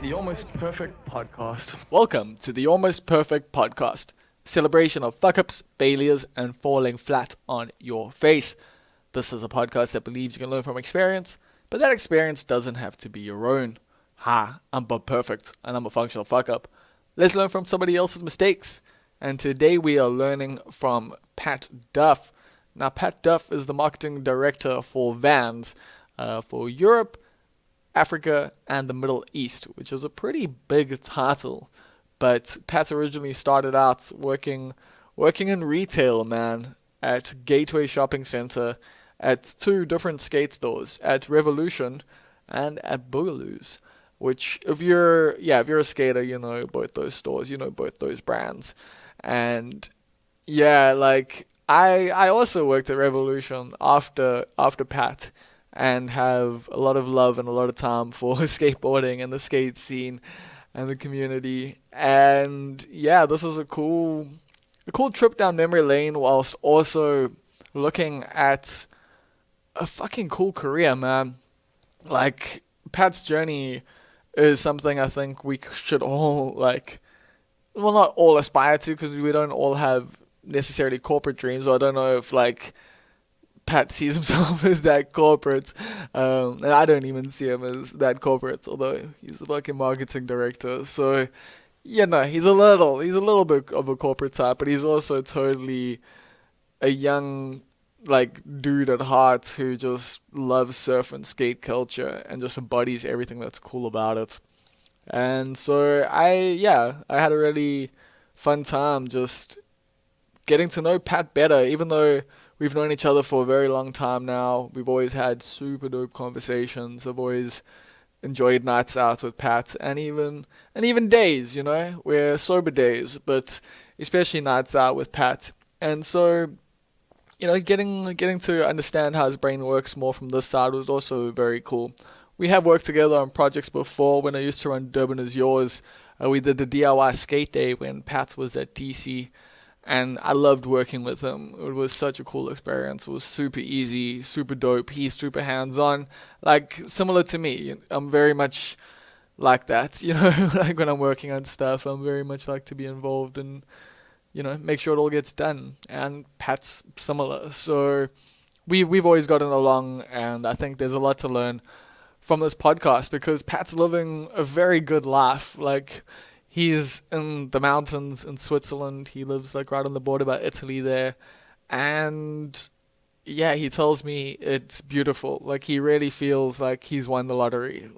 The Almost Perfect Podcast. Welcome to the Almost Perfect Podcast, celebration of fuck-ups, failures, and falling flat on your face. This is a podcast that believes you can learn from experience, but that experience doesn't have to be your own. Hi, I'm Bob Perfect, and I'm a functional fuck-up. Let's learn from somebody else's mistakes. And today we are learning from Pat Duff. Now, Pat Duff is the marketing director for Vans for Europe, Africa, and the Middle East, which is a pretty big title. But Pat originally started out working in retail, man, at Gateway Shopping Center, at two different skate stores, at Revolution and at Boogaloo's. Which, if you're a skater, you know both those stores, you know both those brands, and yeah, like I also worked at Revolution after Pat, and have a lot of love and a lot of time for skateboarding and the skate scene and the community. And yeah, this was a cool trip down memory lane whilst also looking at a fucking cool career, man. Like Pat's journey is something I think we should all not all aspire to because we don't all have necessarily corporate dreams. Or I don't know if Pat sees himself as that corporate, and I don't even see him as that corporate, although he's a fucking marketing director. So, he's a little bit of a corporate type, but he's also totally a young, dude at heart who just loves surf and skate culture and just embodies everything that's cool about it. And so I had a really fun time just getting to know Pat better, even though we've known each other for a very long time now. We've always had super dope conversations. I've always enjoyed nights out with Pat, and even days, we're sober days, but especially nights out with Pat. And so, getting to understand how his brain works more from this side was also very cool. We have worked together on projects before. When I used to run Durban as Yours, we did the DIY skate day when Pat was at DC, and I loved working with him. It was such a cool experience. It was super easy, super dope. He's super hands-on, similar to me. I'm very much like that, like when I'm working on stuff, I'm very much like to be involved and, make sure it all gets done. And Pat's similar. So we've always gotten along, and I think there's a lot to learn from this podcast because Pat's living a very good life. He's in the mountains in Switzerland. He lives right on the border by Italy there. And yeah, he tells me it's beautiful. He really feels like he's won the lottery.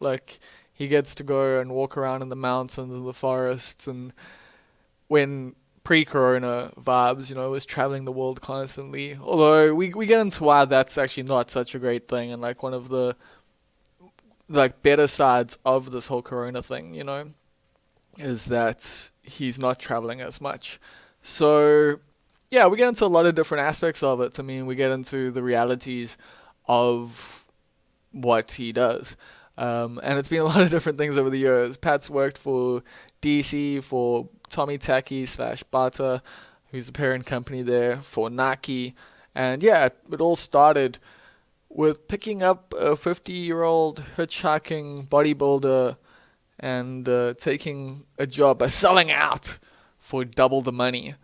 He gets to go and walk around in the mountains and the forests, and when pre-corona vibes, was traveling the world constantly. Although we get into why that's actually not such a great thing, and one of the better sides of this whole corona thing, is that he's not traveling as much. So, yeah, we get into a lot of different aspects of it. I mean, we get into the realities of what he does. And it's been a lot of different things over the years. Pat's worked for DC, for Tommy Tacky / Bata, who's the parent company there, for Nike. And yeah, it all started with picking up a 50-year-old hitchhiking bodybuilder and taking a job by selling out for double the money.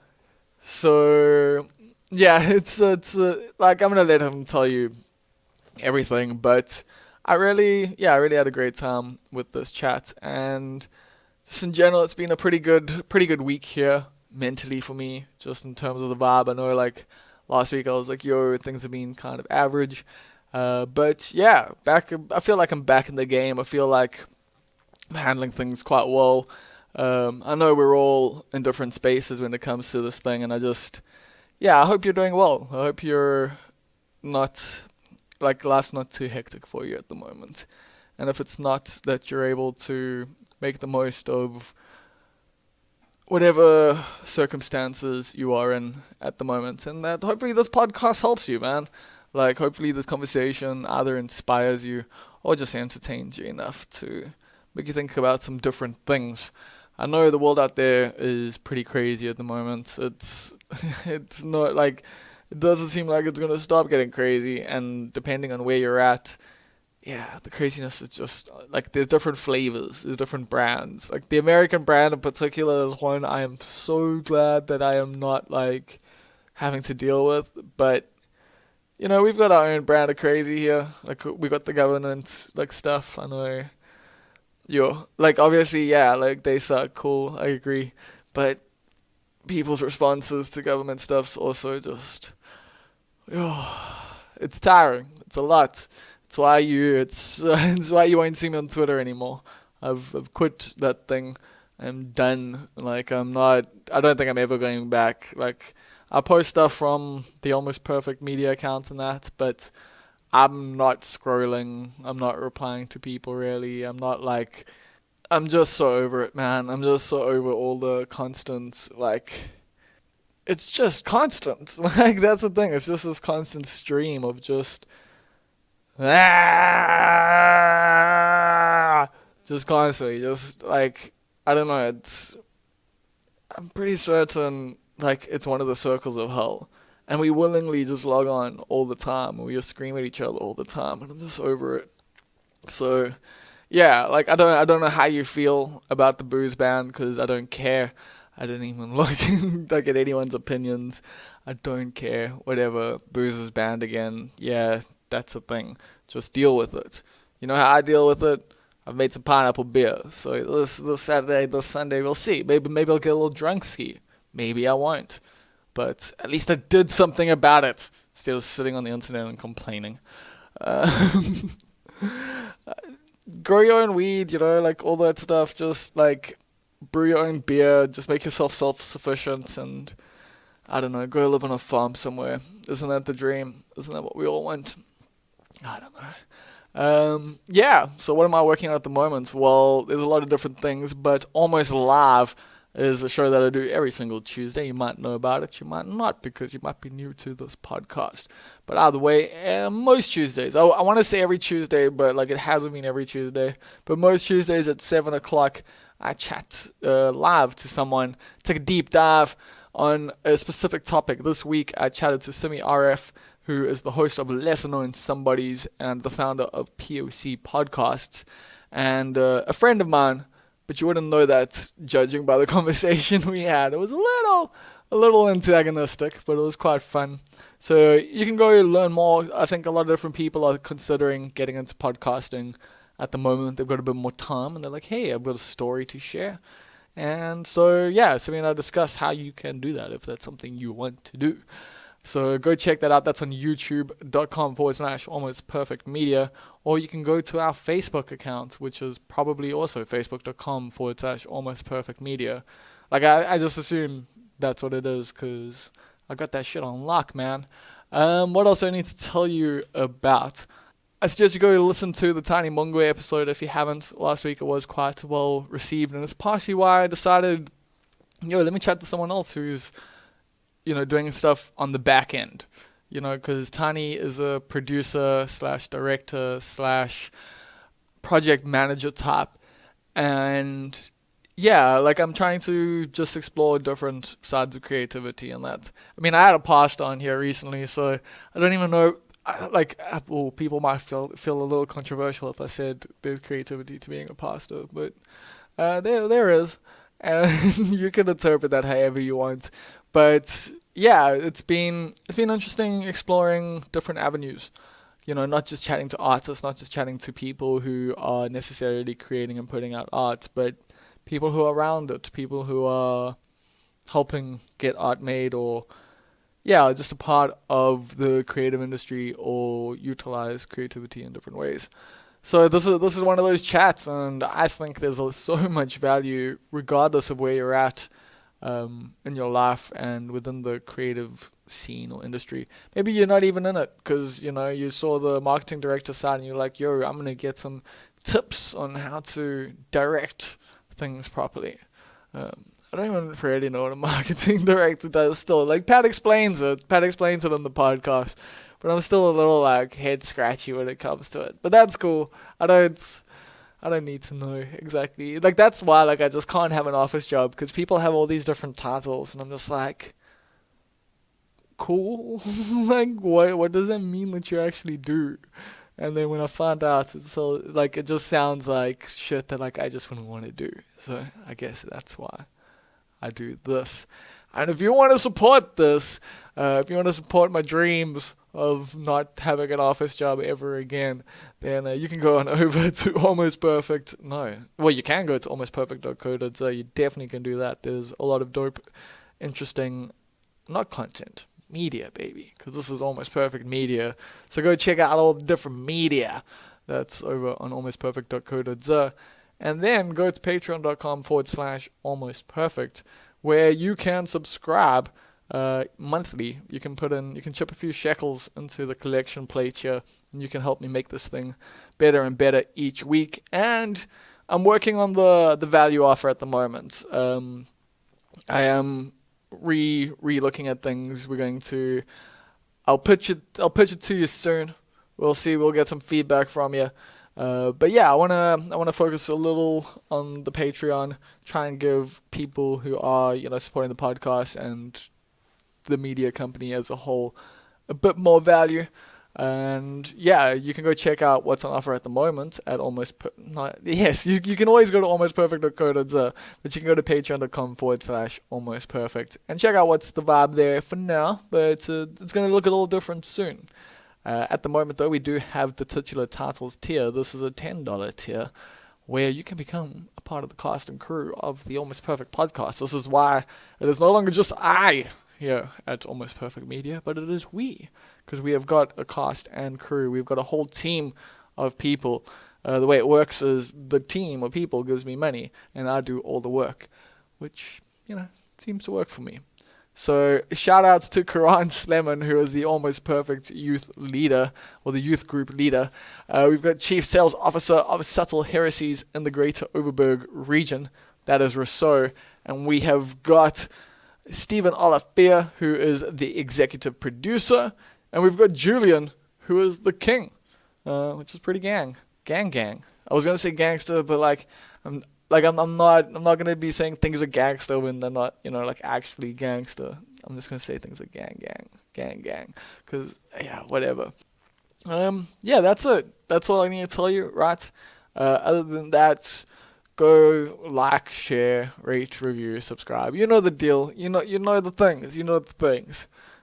So yeah, it's I'm gonna let him tell you everything, but I really had a great time with this chat, and just in general, it's been a pretty good week here mentally for me, just in terms of the vibe. I know last week I was yo, things have been kind of average, but yeah, I feel like I'm back in the game. I feel like I'm handling things quite well. I know we're all in different spaces when it comes to this thing, and I hope you're doing well. I hope you're not, life's not too hectic for you at the moment. And if it's not, that you're able to make the most of whatever circumstances you are in at the moment. And that hopefully this podcast helps you, man. Hopefully this conversation either inspires you or just entertains you enough to make you think about some different things. I know the world out there is pretty crazy at the moment. It's not it doesn't seem like it's gonna stop getting crazy, and depending on where you're at, yeah, the craziness is just like there's different flavors, there's different brands. Like the American brand in particular is one I am so glad that I am not like having to deal with. But we've got our own brand of crazy here. Like we got the government like stuff. I know, like obviously, yeah, like they suck. Cool, I agree. But people's responses to government stuff's also just, it's tiring. It's a lot. It's why you won't see me on Twitter anymore. I've quit that thing. I'm done. Like I'm not. I don't think I'm ever going back. Like I post stuff from the Almost Perfect Media account and that, but I'm not scrolling. I'm not replying to people really. I'm not like. I'm just so over it, man. I'm just so over all the constant like. It's just constant. Like that's the thing. It's just this constant stream of just just constantly, just like I don't know. I'm pretty certain like it's one of the circles of hell, and we willingly just log on all the time, and we just scream at each other all the time, and I'm just over it. So yeah, like I don't know how you feel about the booze ban because I don't care. I didn't even look at anyone's opinions. I don't care. Whatever. Booze is banned again. Yeah, that's a thing. Just deal with it. You know how I deal with it? I've made some pineapple beer. So this Saturday, this Sunday, we'll see. Maybe I'll get a little drunk ski. Maybe I won't. But at least I did something about it instead of sitting on the internet and complaining. Um, grow your own weed, like all that stuff. Just like brew your own beer. Just make yourself self-sufficient and I don't know, go live on a farm somewhere. Isn't that the dream? Isn't that what we all want? I don't know. Yeah, so what am I working on at the moment? Well, there's a lot of different things, but Almost Live is a show that I do every single Tuesday. You might know about it, you might not, because you might be new to this podcast. But either way, most Tuesdays, I want to say every Tuesday, but like it hasn't been every Tuesday. But most Tuesdays at 7 o'clock, I chat live to someone, take a deep dive on a specific topic. This week, I chatted to Simi RF, who is the host of Lesser Known Somebodies and the founder of POC Podcasts, and a friend of mine, but you wouldn't know that judging by the conversation we had. It was a little antagonistic, but it was quite fun. So you can go learn more. I think a lot of different people are considering getting into podcasting at the moment. They've got a bit more time, and they're like, hey, I've got a story to share. And so, yeah, Simi and I discuss how you can do that if that's something you want to do. So go check that out. That's on youtube.com/almost perfect media. Or you can go to our Facebook account, which is probably also facebook.com/almost perfect media. Like, I just assume that's what it is because I got that shit on lock, man. What else do I need to tell you about? I suggest you go listen to the Tiny Mungwe episode if you haven't. Last week it was quite well received, and it's partially why I decided, let me chat to someone else who's doing stuff on the back end, because Tiny is a producer slash director slash project manager type. And yeah, like I'm trying to just explore different sides of creativity and that. I mean, I had a pasta on here recently, so I don't even know, well, people might feel a little controversial if I said there's creativity to being a pastor, but there is. And you can interpret that however you want. But yeah, it's been interesting exploring different avenues. Not just chatting to artists, not just chatting to people who are necessarily creating and putting out art, but people who are around it, people who are helping get art made, or just a part of the creative industry, or utilize creativity in different ways. So this is one of those chats, and I think there's so much value regardless of where you're at in your life and within the creative scene or industry. Maybe you're not even in it because you saw the marketing director side and you're like, yo, I'm gonna get some tips on how to direct things properly. I don't even really know what a marketing director does still. Like Pat explains it on the podcast, but I'm still a little like head scratchy when it comes to it. But that's cool. I don't need to know exactly. Like that's why I just can't have an office job because people have all these different titles and I'm just like, cool. Like what does that mean that you actually do? And then when I found out, it's so like it just sounds like shit that like I just wouldn't want to do. So I guess that's why I do this. And if you want to support this, if you want to support my dreams of not having an office job ever again, then you can go on over to Almost Perfect. No, well, you can go to almostperfect.co.za. You definitely can do that. There's a lot of dope, interesting, not content, media, baby, because this is Almost Perfect media. So go check out all the different media that's over on almostperfect.co.za. And then go to patreon.com/almostperfect, where you can subscribe monthly. You can chip a few shekels into the collection plate here, and you can help me make this thing better and better each week. And I'm working on the value offer at the moment. I am re-looking at things. I'll pitch it to you soon. We'll see. We'll get some feedback from you. But yeah, I wanna focus a little on the Patreon, try and give people who are supporting the podcast and the media company as a whole a bit more value. And yeah, you can go check out what's on offer at the moment at you can always go to almostperfect.co.za, but you can go to patreon.com/almostperfect and check out what's the vibe there for now. But it's going to look a little different soon. At the moment, though, we do have the titular titles tier. This is a $10 tier where you can become a part of the cast and crew of the Almost Perfect podcast. This is why it is no longer just I here at Almost Perfect Media, but it is we, because we have got a cast and crew. We've got a whole team of people. The way it works is the team of people gives me money, and I do all the work, which, seems to work for me. So shout outs to Karan Sleman, who is the Almost Perfect youth leader, or the youth group leader. We've got Chief Sales Officer of Subtle Heresies in the Greater Overberg region. That is Rousseau. And we have got Stephen Olafia, who is the executive producer. And we've got Julian, who is the king, which is pretty gang. Gang. I was going to say gangster, but I'm not gonna be saying things are gangster when they're not, actually gangster. I'm just gonna say things are gang, cause yeah, whatever. Yeah, that's it. That's all I need to tell you, right? Other than that, go like, share, rate, review, subscribe. You know the deal. You know the things.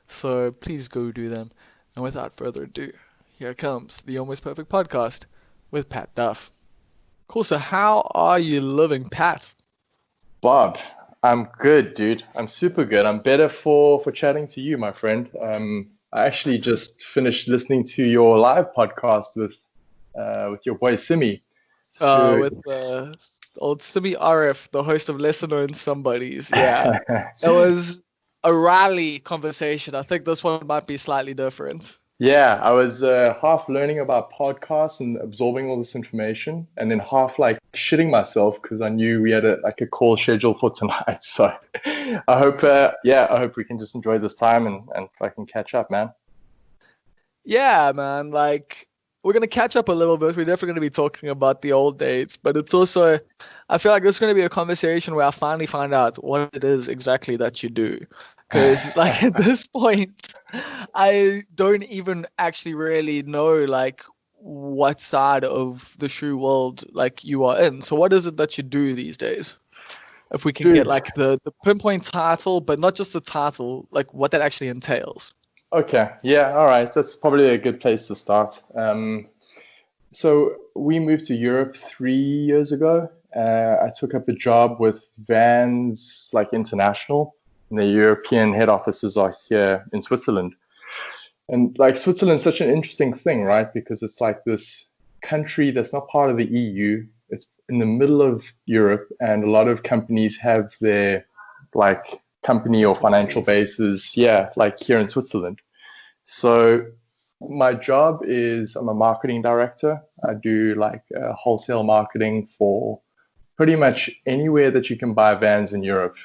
So please go do them. And without further ado, here comes the Almost Perfect Podcast with Pat Duff. Cool. So how are you living, Pat? Bob, I'm good, dude. I'm super good. I'm better for chatting to you, my friend. I actually just finished listening to your live podcast with your boy Simi. So With old Simi RF, the host of Lesser Known Somebodies. Yeah. It was a rally conversation. I think this one might be slightly different. yeah, I was half learning about podcasts and absorbing all this information, and then half like shitting myself because I knew we had a call scheduled for tonight. So I hope we can just enjoy this time and fucking catch up, man. Yeah, man. We're going to catch up a little bit. We're definitely going to be talking about the old days, but it's also, I feel like this is going to be a conversation where I finally find out what it is exactly that you do. Because, at this point, I don't even actually really know, what side of the shoe world, you are in. So what is it that you do these days? If we can Dude. get, the pinpoint title, but not just the title, what that actually entails. Okay, yeah, all right. That's probably a good place to start. So we moved to Europe 3 years ago. I took up a job with Vans International, and the European head offices are here in Switzerland. And Switzerland's such an interesting thing, right? Because it's this country that's not part of the EU. It's in the middle of Europe, and a lot of companies have their company or financial bases, here in Switzerland. So my job is I'm a marketing director. I do wholesale marketing for pretty much anywhere that you can buy Vans in Europe,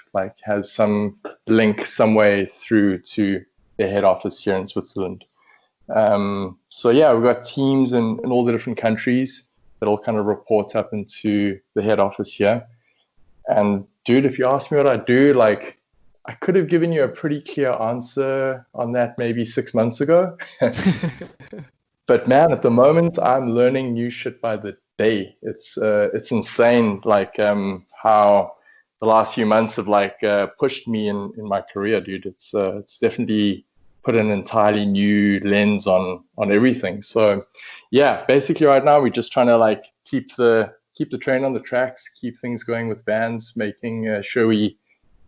has some link some way through to their head office here in Switzerland. So yeah, we've got teams in all the different countries that all kind of report up into the head office here. And dude, if you ask me what I do, I could have given you a pretty clear answer on that maybe 6 months ago. But man, at the moment, I'm learning new shit by the day. It's insane, like how the last few months have like pushed me in my career, dude. It's definitely put an entirely new lens on everything. So yeah, basically right now we're just trying to like keep the train on the tracks, keep things going with Vans, making sure we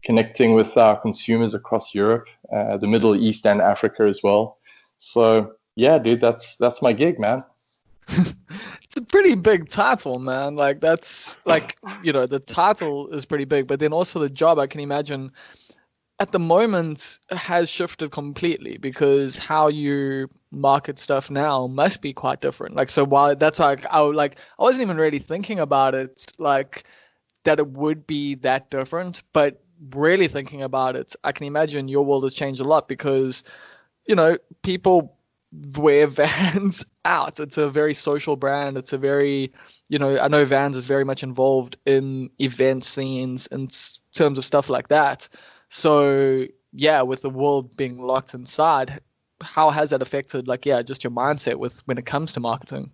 connecting with our consumers across Europe, the Middle East, and Africa as well. So yeah, dude, that's my gig, man. It's a pretty big title, man. Like that's like, the title is pretty big, but then also the job, I can imagine at the moment has shifted completely because how you market stuff now must be quite different. Like, so while that's like, I wasn't even really thinking about it, like that it would be that different, but really thinking about it, I can imagine your world has changed a lot because, people wear Vans out. It's a very social brand. It's a very, I know Vans is very much involved in event scenes and terms of stuff like that. So yeah, with the world being locked inside, how has that affected, like, yeah, just your mindset with when it comes to marketing?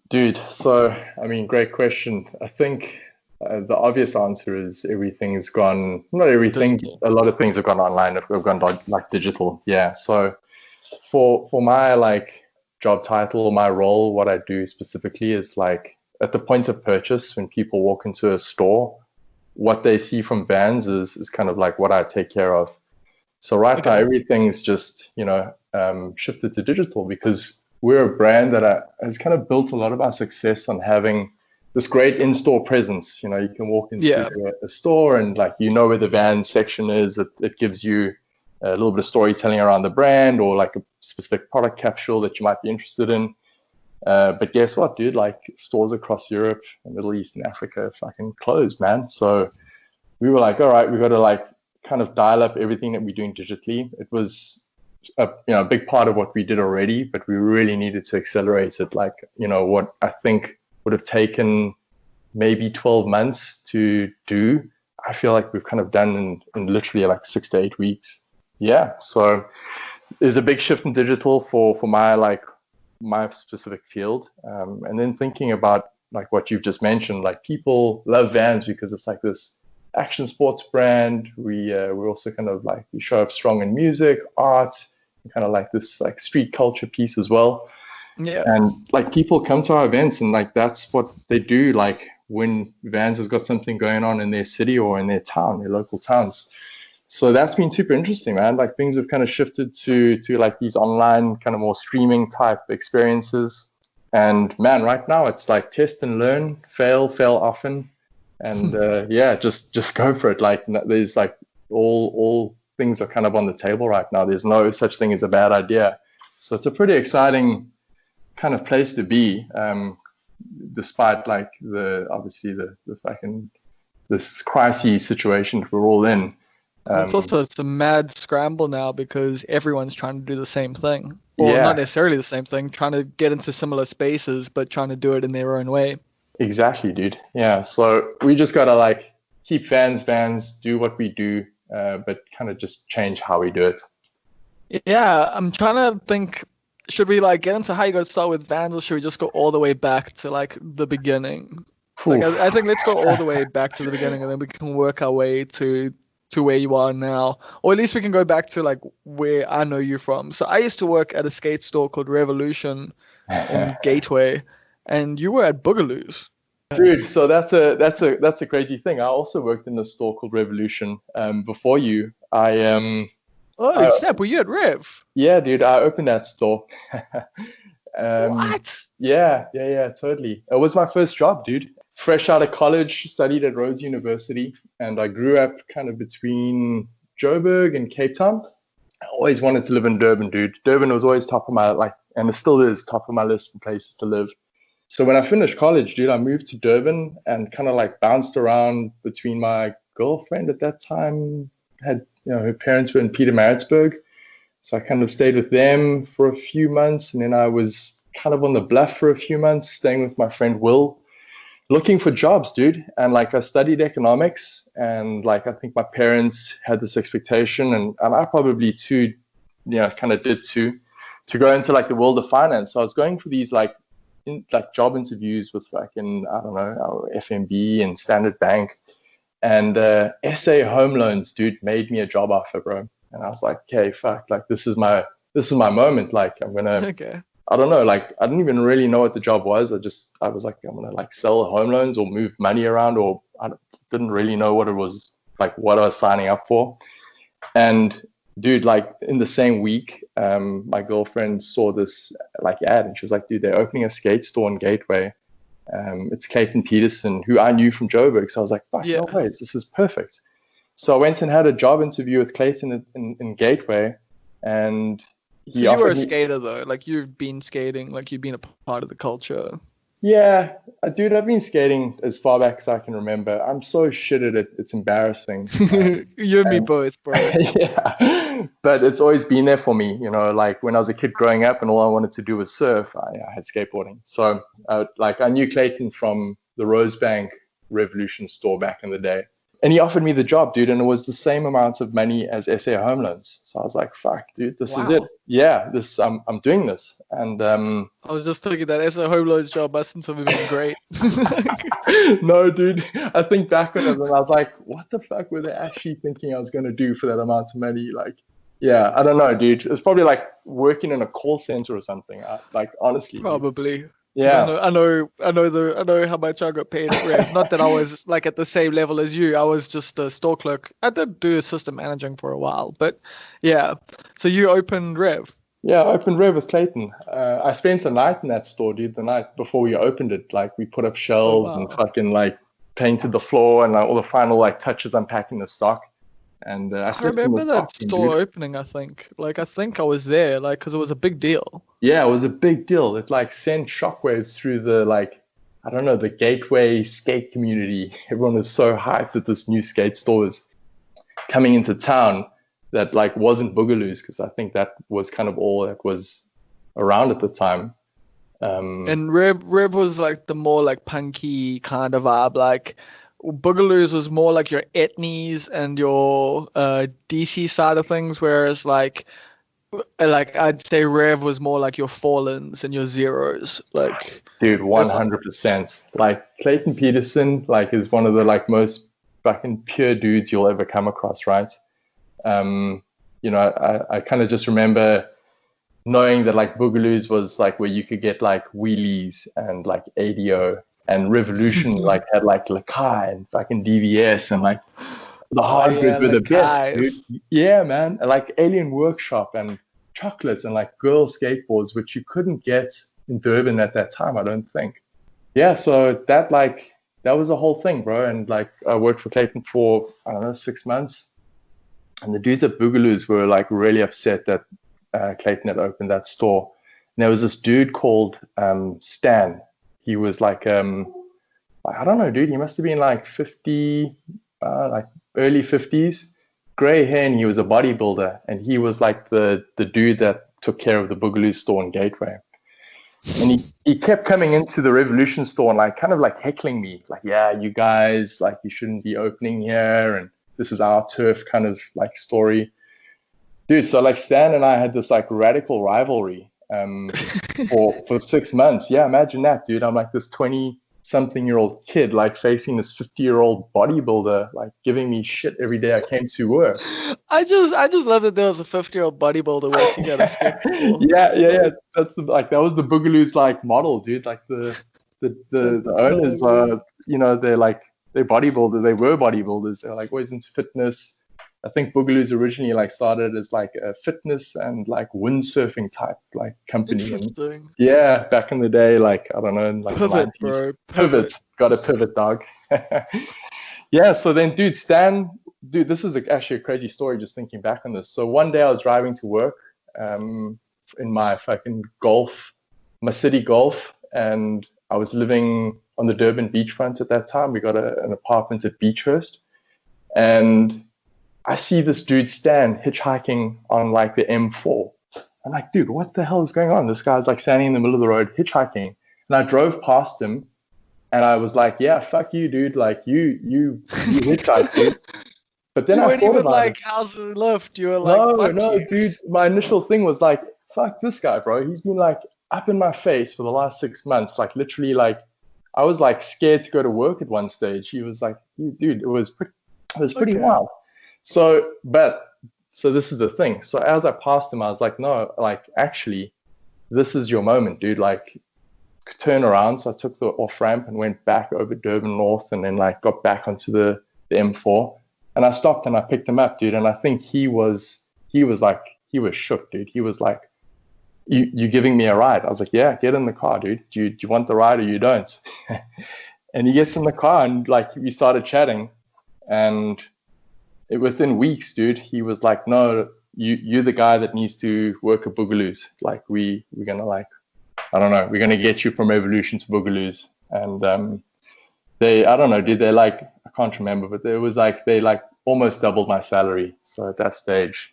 Dude, so I mean, great question. I think the obvious answer is everything's gone, not everything, Digital. a lot of things have gone online, have gone like digital. Yeah. So for my like job title, my role, what I do specifically is like at the point of purchase, when people walk into a store, what they see from Vans is kind of like what I take care of. So right now, Okay. everything's just, shifted to digital because we're a brand that has kind of built a lot of our success on having this great in-store presence. You know, you can walk into Yeah. a store and like, where the van section is. It gives you a little bit of storytelling around the brand or like a specific product capsule that you might be interested in. But guess what, dude? Like stores across Europe, Middle East, and Africa are fucking closed, man. So we were like, all right, we got to like kind of dial up everything that we're doing digitally. It was a big part of what we did already, but we really needed to accelerate it. Like, what I think would have taken maybe 12 months to do, I feel like we've kind of done in literally like 6 to 8 weeks. Yeah. So there's a big shift in digital for my specific field. And then thinking about like what you've just mentioned, like people love Vans because it's like this action sports brand. We also kind of like we show up strong in music, art, kind of like this like street culture piece as well. Yeah. And like people come to our events and like that's what they do. Like when Vans has got something going on in their city or in their town, their local towns. So that's been super interesting, man. Like things have kind of shifted to like these online kind of more streaming type experiences. And man, right now it's like test and learn, fail often, and yeah, just go for it. Like there's like all things are kind of on the table right now. There's no such thing as a bad idea. So it's a pretty exciting kind of place to be, despite like the fucking this crisis situation that we're all in. And it's Um, also it's a mad scramble now because everyone's trying to do the same thing, or not yeah, necessarily the same thing, trying to get into similar spaces, but trying to do it in their own way. exactly, dude. Yeah, so we just gotta like keep fans, do what we do, but kind of just change how we do it. Yeah, I'm trying to think. Should we like get into how you got to start with Vans, or should we just go all the way back to like the beginning? Like Oof. I think let's go all the way back to the beginning, and then we can work our way to where you are now, or at least we can go back to like where I know you from. So I used to work at a skate store called Revolution in Gateway, and you were at Boogaloo's. Dude, so that's a crazy thing. I also worked in a store called Revolution before you. Oh I snap! Were you at Rev? Yeah, dude, I opened that store. um, What? yeah, totally. It was my first job, dude. Fresh out of college, studied at Rhodes University, and I grew up kind of between Joburg and Cape Town. I always wanted to live in Durban, dude. Durban was always top of my like, and it still is top of my list for places to live. So when I finished college, dude, I moved to Durban and kind of like bounced around between my girlfriend at that time. Had her parents were in Pietermaritzburg, so I kind of stayed with them for a few months, and then I was kind of on the bluff for a few months, staying with my friend Will, looking for jobs, dude. And like I studied economics, and like I think my parents had this expectation, and I probably too, kind of did too, to go into like the world of finance. So I was going for these like job interviews with like I don't know, FMB and Standard Bank, and SA Home Loans, dude, made me a job offer, bro. And I was like, okay, fuck, like this is my moment. Like I'm gonna, Okay. I don't know, like I didn't even really know what the job was. I was like, I'm gonna like sell home loans or move money around, or didn't really know what it was, like what I was signing up for. And dude, like in the same week, my girlfriend saw this like ad, and she was like, dude, they're opening a skate store in Gateway. It's Clayton Peterson, who I knew from Joburg. So I was like, fuck, no Yeah. way, this is perfect. So I went and had a job interview with Clayton in Gateway, and So he you were offered a me. skater though, like you've been skating, like you've been a part of the culture. Yeah, dude, I've been skating as far back as I can remember. I'm so shit at it, it's embarrassing. You and me And both, bro. yeah, but it's always been there for me. Like when I was a kid growing up and all I wanted to do was surf, I had skateboarding. So, like, I knew Clayton from the Rosebank Revolution store back in the day. And he offered me the job, dude, and it was the same amount of money as SA Home Loans. So I was like, fuck, dude, this is it. Wow. Yeah, I'm doing this. And I was just thinking that as a home loans job mustn't have been great. no, dude, I think back on it and I was like, what the fuck were they actually thinking I was going to do for that amount of money? Like, yeah, I don't know, dude. It's probably like working in a call center or something. Like, honestly, dude. Probably. Because Yeah. I know how much I got paid at Rev. Not that I was like at the same level as you. I was just a store clerk. I did do assistant managing for a while, but yeah. So you opened Rev. Yeah, I opened Rev with Clayton. I spent a night in that store, dude, the night before we opened it. Like, we put up Oh shelves and wow. fucking like painted the floor and like, all the final like touches unpacking the stock. And I I slept in the remember stock that room, dude. store opening, I think. Like I think I was there, like, because it was a big deal. Yeah, it was a big deal. It like sent shockwaves through the like, I don't know, the Gateway skate community. Everyone was so hyped that this new skate store was coming into town that like wasn't Boogaloo's, because I think that was kind of all that was around at the time. Um, And Rev was like the more like punky kind of vibe. Like Boogaloo's was more like your etnies and your DC side of things, whereas like I'd say Rev was more like your Fallens and your Zeros. Like dude, there's 100%. Like Clayton Peterson, like is one of the like most fucking pure dudes you'll ever come across, right? Um, I kind of just remember knowing that like Boogaloo's was like where you could get like wheelies and like ADO, and Revolution like had like Lakai and fucking DVS, and like the oh hard goods yeah, were the like best, dude. guys. Yeah, man. And like Alien Workshop and chocolates and like girl skateboards, which you couldn't get in Durban at that time, I don't think. Yeah, so that was a whole thing, bro. And like I worked for Clayton for, I don't know, 6 months. And the dudes at Boogaloo's were like really upset that Clayton had opened that store. And there was this dude called Stan. He was like, I don't know, dude. He must have been like 50, like early 50s, gray hair, and he was a bodybuilder. And he was like the dude that took care of the Boogaloo store in Gateway. And he kept coming into the Revolution store and like kind of like heckling me, like, yeah, you guys, like you shouldn't be opening here, and this is our turf kind of like story. Dude, so like Stan and I had this like radical rivalry for 6 months. Yeah, imagine that, dude. I'm like this 20 something year old kid like facing this 50-year-old bodybuilder like giving me shit every day I came to work. I just love that there was a 50-year-old bodybuilder working at a skate store. Yeah. Like That's like that was the Boogaloo's like model, dude. Like the that's owners hilarious. are, they're bodybuilders. They were bodybuilders. They're like always into fitness. I think Boogaloo's originally like started as like a fitness and like windsurfing type like company. And Interesting. yeah, back in the day, like I don't know, in like the Pivot, 90s. bro. Pivot, Pivot. got a pivot, dog. Yeah, so then, dude, dude, this is actually a crazy story just thinking back on this. So one day I was driving to work um, in my fucking Golf, my city Golf, and I was living on the Durban beachfront at that time. We got an apartment at Beachhurst, and I see this dude stand hitchhiking on like the M4. I'm like, dude, what the hell is going on? This guy's like standing in the middle of the road hitchhiking. And I drove past him and I was like, yeah, fuck you, dude. Like you hitchhike, dude. But then You I weren't thought even about it. like, how's the lift? You were like, No, fuck no, you. dude. My initial thing was like, fuck this guy, bro. He's been like up in my face for the last 6 months, like literally, like I was like scared to go to work at one stage. He was like, dude, it was pretty Okay. wild. So, so this is the thing. So as I passed him, I was like, no, like actually, this is your moment, dude. Like turn around. So I took the off ramp and went back over Durban North, and then like got back onto the M4, and I stopped and I picked him up, dude. And I think he was shook, dude. He was like, you giving me a ride? I was like, yeah, get in the car, dude. Do you want the ride or you don't? And he gets in the car and like we started chatting, and within weeks, dude, he was like, no, you're the guy that needs to work at Boogaloos. Like we're gonna like, I don't know, we're gonna get you from Evolution to Boogaloos. And I don't know, dude, they like, I can't remember, but it was like they like almost doubled my salary. So at that stage,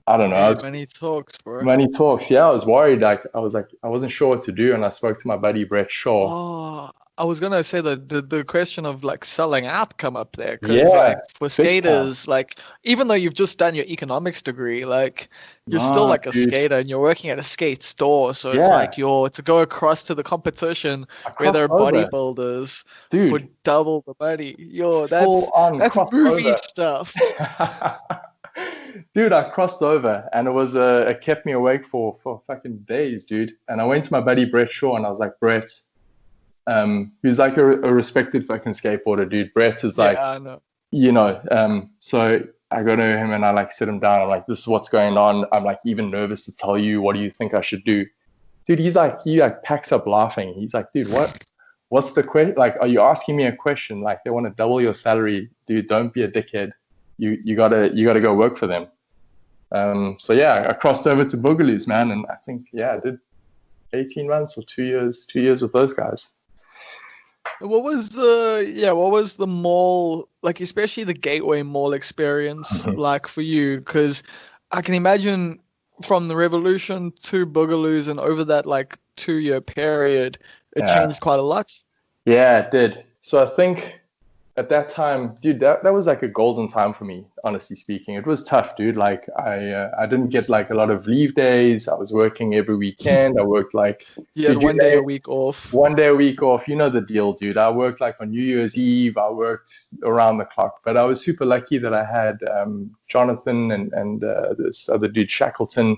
I don't know, Hey, money talks, bro. money talks. Yeah, I was worried. Like I wasn't sure what to do, and I spoke to my buddy Brett Shaw. Oh, I was gonna say that the question of like selling out come up there, because Yeah, like for big time. skaters, like even though you've just done your economics degree, like you're still Nah, like a dude. skater and you're working at a skate store, so it's Yeah, like you're to go across to the competition I where there crossed are over, bodybuilders for dude. double the money. Yo, Full on that's crossed movie over. stuff. Dude, I crossed over, and it kept me awake for fucking days, dude. And I went to my buddy Brett Shaw, and I was like, Brett, who's like a respected fucking skateboarder, dude. Brett is like, Yeah, I know. so I go to him and I like sit him down. I'm like, this is what's going on. I'm like even nervous to tell you. What do you think I should do? Dude, he like packs up laughing. He's like, dude, what's the question? Like, are you asking me a question? Like, they want to double your salary, dude. Don't be a dickhead. You gotta go work for them. So yeah, I crossed over to Boogaloos, man, and I think yeah, I did 18 months or 2 years with those guys. What was the mall, like especially the Gateway Mall experience like for you? Because I can imagine from the Revolution to Boogaloos and over that like 2 year period, it Yeah, changed quite a lot. yeah, it did. So I think at that time, dude, that was like a golden time for me, honestly speaking. It was tough, dude. Like I didn't get like a lot of leave days. I was working every weekend. I worked like, You had dude, one day a week off. one day a week off. You know the deal, dude. I worked like on New Year's Eve. I worked around the clock. But I was super lucky that I had Jonathan and this other dude, Shackleton.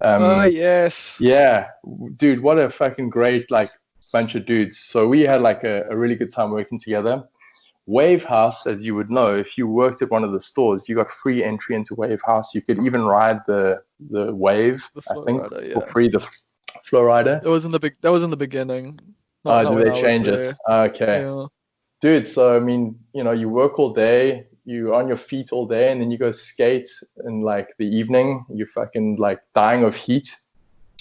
Oh Um, yes. yeah, dude, what a fucking great like bunch of dudes. So we had like a really good time working together. Wave House, as you would know, if you worked at one of the stores, you got free entry into Wave House. You could even ride the wave, The I flow think, rider, for yeah. free, the flow rider. That was in the beginning. Not Did when they I was change it? there. Okay. Yeah. Dude, so I mean, you work all day, you're on your feet all day, and then you go skate in like the evening, you're fucking like dying of heat.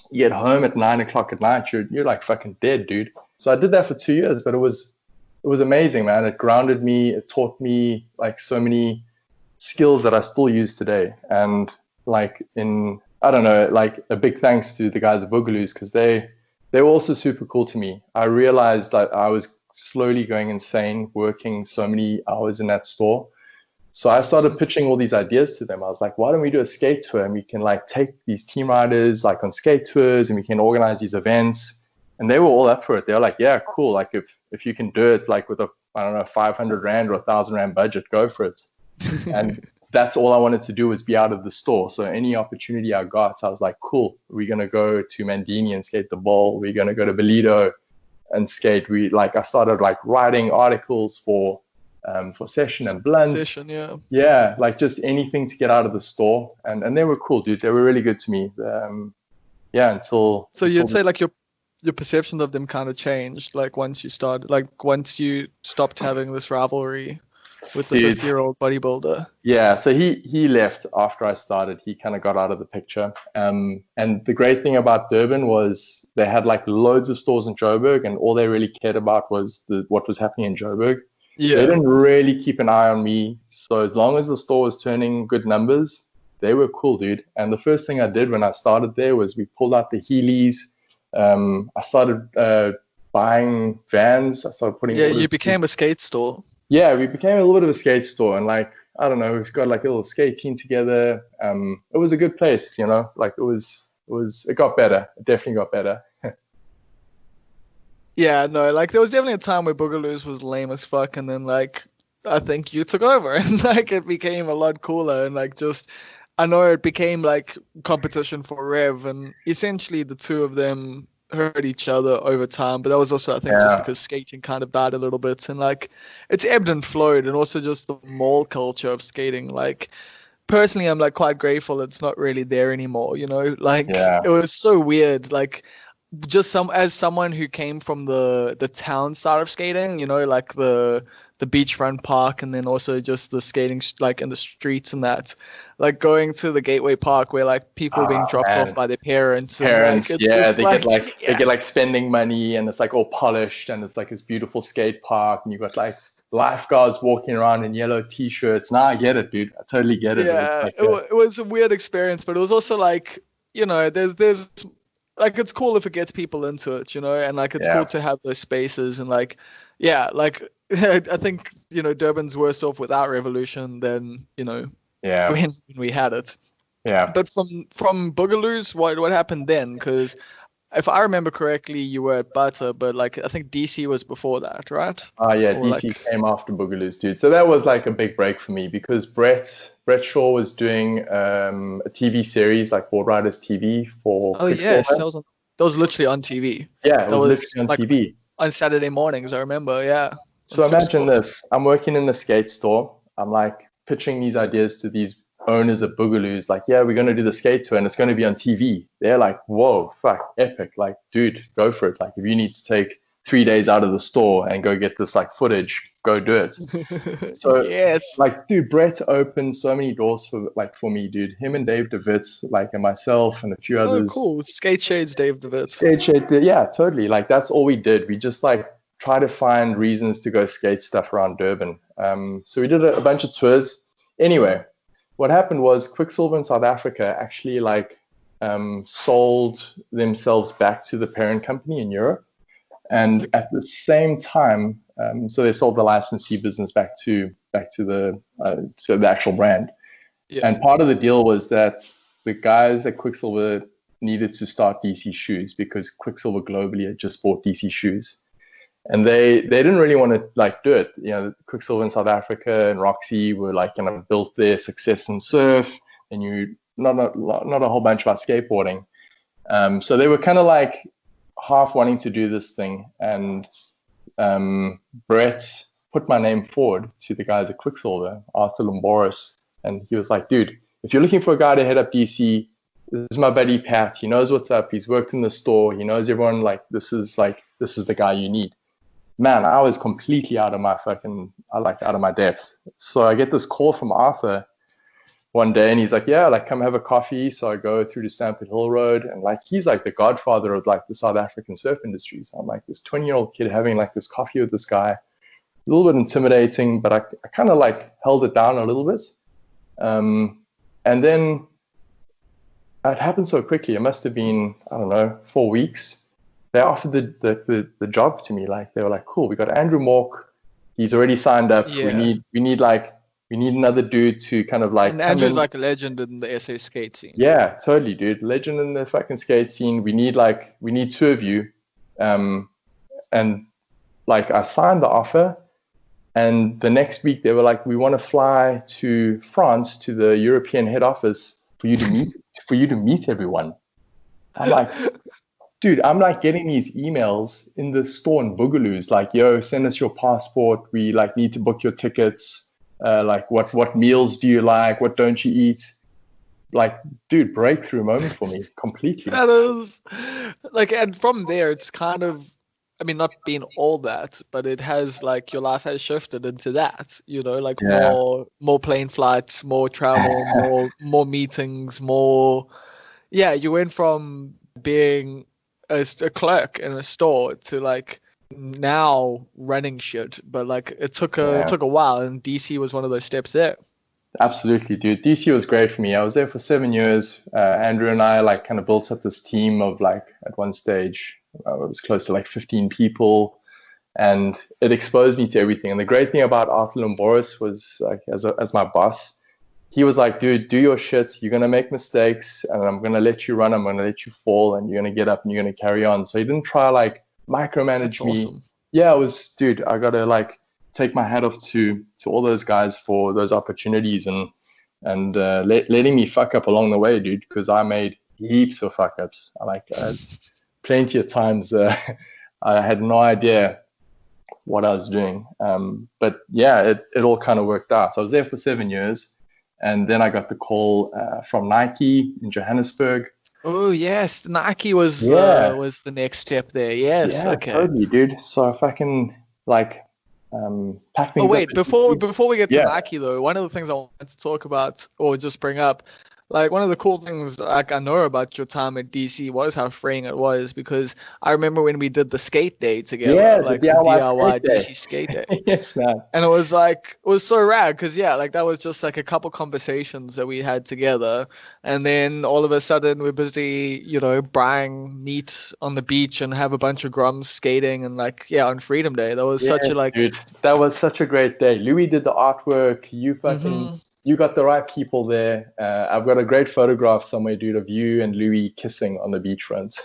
You get home at 9 o'clock at night, you're like fucking dead, dude. So I did that for 2 years, but it was amazing, man. It grounded me, it taught me like so many skills that I still use today. And like I don't know, like a big thanks to the guys at Boogaloos because they were also super cool to me. I realized that I was slowly going insane working so many hours in that store. So I started pitching all these ideas to them. I was like, why don't we do a skate tour and we can like take these team riders like on skate tours and we can organize these events. And they were all up for it. They were like, yeah, cool. Like if you can do it like with a, I don't know, 500 Rand or 1,000 Rand budget, go for it. And that's all I wanted to do was be out of the store. So any opportunity I got, I was like, cool, we're going to go to Mandini and skate the ball. We're going to go to Belido and skate. I started like writing articles for Session and Blunt. Session, yeah. Yeah, like just anything to get out of the store. And they were cool, dude. They were really good to me. Yeah, So you'd say like your perception of them kind of changed like once you stopped having this rivalry with the dude. 50-year-old bodybuilder. Yeah, so he left after I started. He kind of got out of the picture. And the great thing about Durban was they had like loads of stores in Joburg, and all they really cared about was what was happening in Joburg. They Yeah. didn't really keep an eye on me. So as long as the store was turning good numbers, they were cool, dude. And the first thing I did when I started there was we pulled out the Heelys. I started buying vans. I started putting Yeah, orders. you became a skate store. Yeah, we became a little bit of a skate store, and like I don't know, we've got like a little skate team together. It was a good place, like it was it got better. It definitely got better. Yeah, no, like there was definitely a time where Boogaloo's was lame as fuck, and then like I think you took over, and like it became a lot cooler, and like just I know it became like competition for Rev, and essentially the two of them hurt each other over time. But that was also I think just Yeah, because skating kind of died a little bit, and like it's ebbed and flowed, and also just the mall culture of skating. Like personally, I'm like quite grateful it's not really there anymore. You know, like yeah, it was so weird, like just as someone who came from the town side of skating, you know, like the beachfront park, and then also just the skating like in the streets and that, like going to the Gateway Park where like people are being oh dropped off man, by their parents, and like parents, it's yeah, just they get like like they yeah, get like spending money, and it's like all polished, and it's like this beautiful skate park, and you got like lifeguards walking around in yellow t-shirts. Now I get it, dude. I totally get it. It was yeah, like a it was a weird experience, but it was also like, you know, there's like it's cool if it gets people into it, you know, and like it's cool yeah, to have those spaces, and like yeah, like I think, you know, Durban's worse off without Revolution than, you know, yeah, when we had it. yeah. But from Boogaloo's, what happened then? Because if I remember correctly, you were at Bata, but like I think DC was before that, right? Yeah, Or DC like came after Boogaloo's, dude. So that was like a big break for me because Brett Shaw was doing a TV series like Board Riders TV for oh yes, Quicksilver. that was literally on TV. Yeah, it That was was literally on like TV. on Saturday mornings, I remember, yeah, on So imagine Supersport. this. I'm working in the skate store. I'm like pitching these ideas to these owners of Boogaloo's, like, yeah, we're gonna do the skate tour and it's gonna be on TV. They're like, whoa, fuck, epic. Like, dude, go for it. Like if you need to take 3 days out of the store and go get this like footage, go do it. So Yes. like, dude, Brett opened so many doors for me, dude. Him and Dave DeWitt, like, and myself and a few Oh, others. cool. Skate Shades, Dave DeWitt. Skate shit, yeah, totally. Like that's all we did. We just like try to find reasons to go skate stuff around Durban. So we did a bunch of tours. Anyway, what happened was Quicksilver in South Africa actually like sold themselves back to the parent company in Europe. And Okay. at the same time, so they sold the licensee business back to the actual brand. Yeah. And part of the deal was that the guys at Quicksilver needed to start DC Shoes because Quicksilver globally had just bought DC Shoes. And they didn't really want to like do it. You know, Quicksilver in South Africa and Roxy were like kind of built their success in surf, and you not a whole bunch about skateboarding. So they were kind of like half wanting to do this thing, and Brett put my name forward to the guys at Quicksilver, Arthur Lamboris, and he was like, dude, if you're looking for a guy to head up DC, this is my buddy Pat. He knows what's up. He's worked in the store. He knows everyone. This is the guy you need. Man, I was completely out of my depth. So I get this call from Arthur one day, and he's like, yeah, like come have a coffee. So I go through to Stamford Hill Road, and like he's like the godfather of like the South African surf industry. So I'm like this 20-year-old kid having like this coffee with this guy. A little bit intimidating, but I kind of like held it down a little bit. And then it happened so quickly. It must have been, I don't know, 4 weeks. They offered the job to me. Like they were like, cool, we got Andrew Mork. He's already signed up. Yeah. We need another dude to kind of like And come Andrew's in. like a legend in the SA skate scene. Yeah, totally, dude. Legend in the fucking skate scene. We need two of you. Um, and like I signed the offer, and the next week they were like, we want to fly to France to the European head office for you to meet everyone. I'm like, dude, I'm like getting these emails in the store in Boogaloo's, like, yo, send us your passport. We like need to book your tickets. Like, what meals do you like? What don't you eat? Like, dude, breakthrough moment for me completely. That is like, and from there, it's kind of, I mean, not being all that, but it has like your life has shifted into that, you know, like Yeah, more plane flights, more travel, more meetings, more. Yeah, you went from being a clerk in a store to like now running shit, but like it yeah, took a while, and DC was one of those steps there. absolutely, dude. DC was great for me. I was there for 7 years. Andrew and I like kind of built up this team of like at one stage it was close to like 15 people, and it exposed me to everything. And the great thing about Arthur Boris was like as my boss, he was like, dude, do your shit. You're gonna make mistakes, and I'm gonna let you run. I'm gonna let you fall, and you're gonna get up and you're gonna carry on. So he didn't try like That's micromanage me. awesome. Yeah, it was, dude. I gotta like take my hat off to all those guys for those opportunities and letting me fuck up along the way, dude. Because I made heaps of fuck ups. Plenty of times I had no idea what I was doing. But yeah, it all kind of worked out. So I was there for 7 years. And then I got the call from Nike in Johannesburg. Oh yes, Nike Yeah, was the next step there. Yes, yeah, okay. totally, dude. So if I can like pack Oh things up wait, at DC, before we get to yeah, Nike though, one of the things I wanted to talk about or just bring up, like one of the cool things like I know about your time at DC was how freeing it was because I remember when we did the skate day together, yeah, the like the DIY DIY skate day. DC skate day. Yes, man. And it was like it was so rad because yeah, like that was just like a couple conversations that we had together, and then all of a sudden we're busy, buying meat on the beach and have a bunch of grums skating and like yeah on Freedom Day. That was such Yes, a like. dude. That was such a great day. Louis did the artwork. Mhm. You got the right people there. I've got a great photograph somewhere, dude, of you and Louis kissing on the beachfront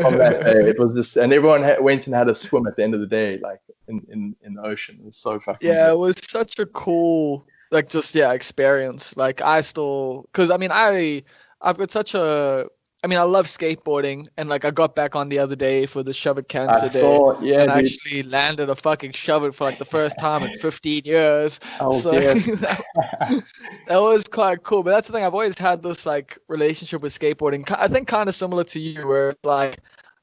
from that day. It was just, and everyone went and had a swim at the end of the day, like in the ocean. It was so fucking Yeah, good. it was such a cool, like, just yeah, experience. Like, I still, because I mean, I've got such a, I mean, I love skateboarding, and like, I got back on the other day for the Shove It I Cancer Day, saw, yeah, and I dude. actually landed a fucking shove it for like the first time in 15 years. Oh, So yes. that was quite cool. But that's the thing, I've always had this like relationship with skateboarding. I think kind of similar to you, where like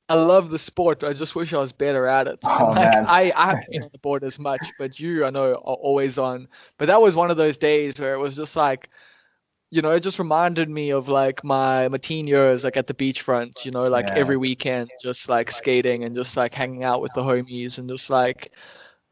I love the sport. I just wish I was better at it. And Oh, like man. I haven't been on the board as much, but you I know are always on. But that was one of those days where it was just like, it just reminded me of like my teen years, like at the beachfront, like Yeah, every weekend, just like skating and just like hanging out with the homies and just like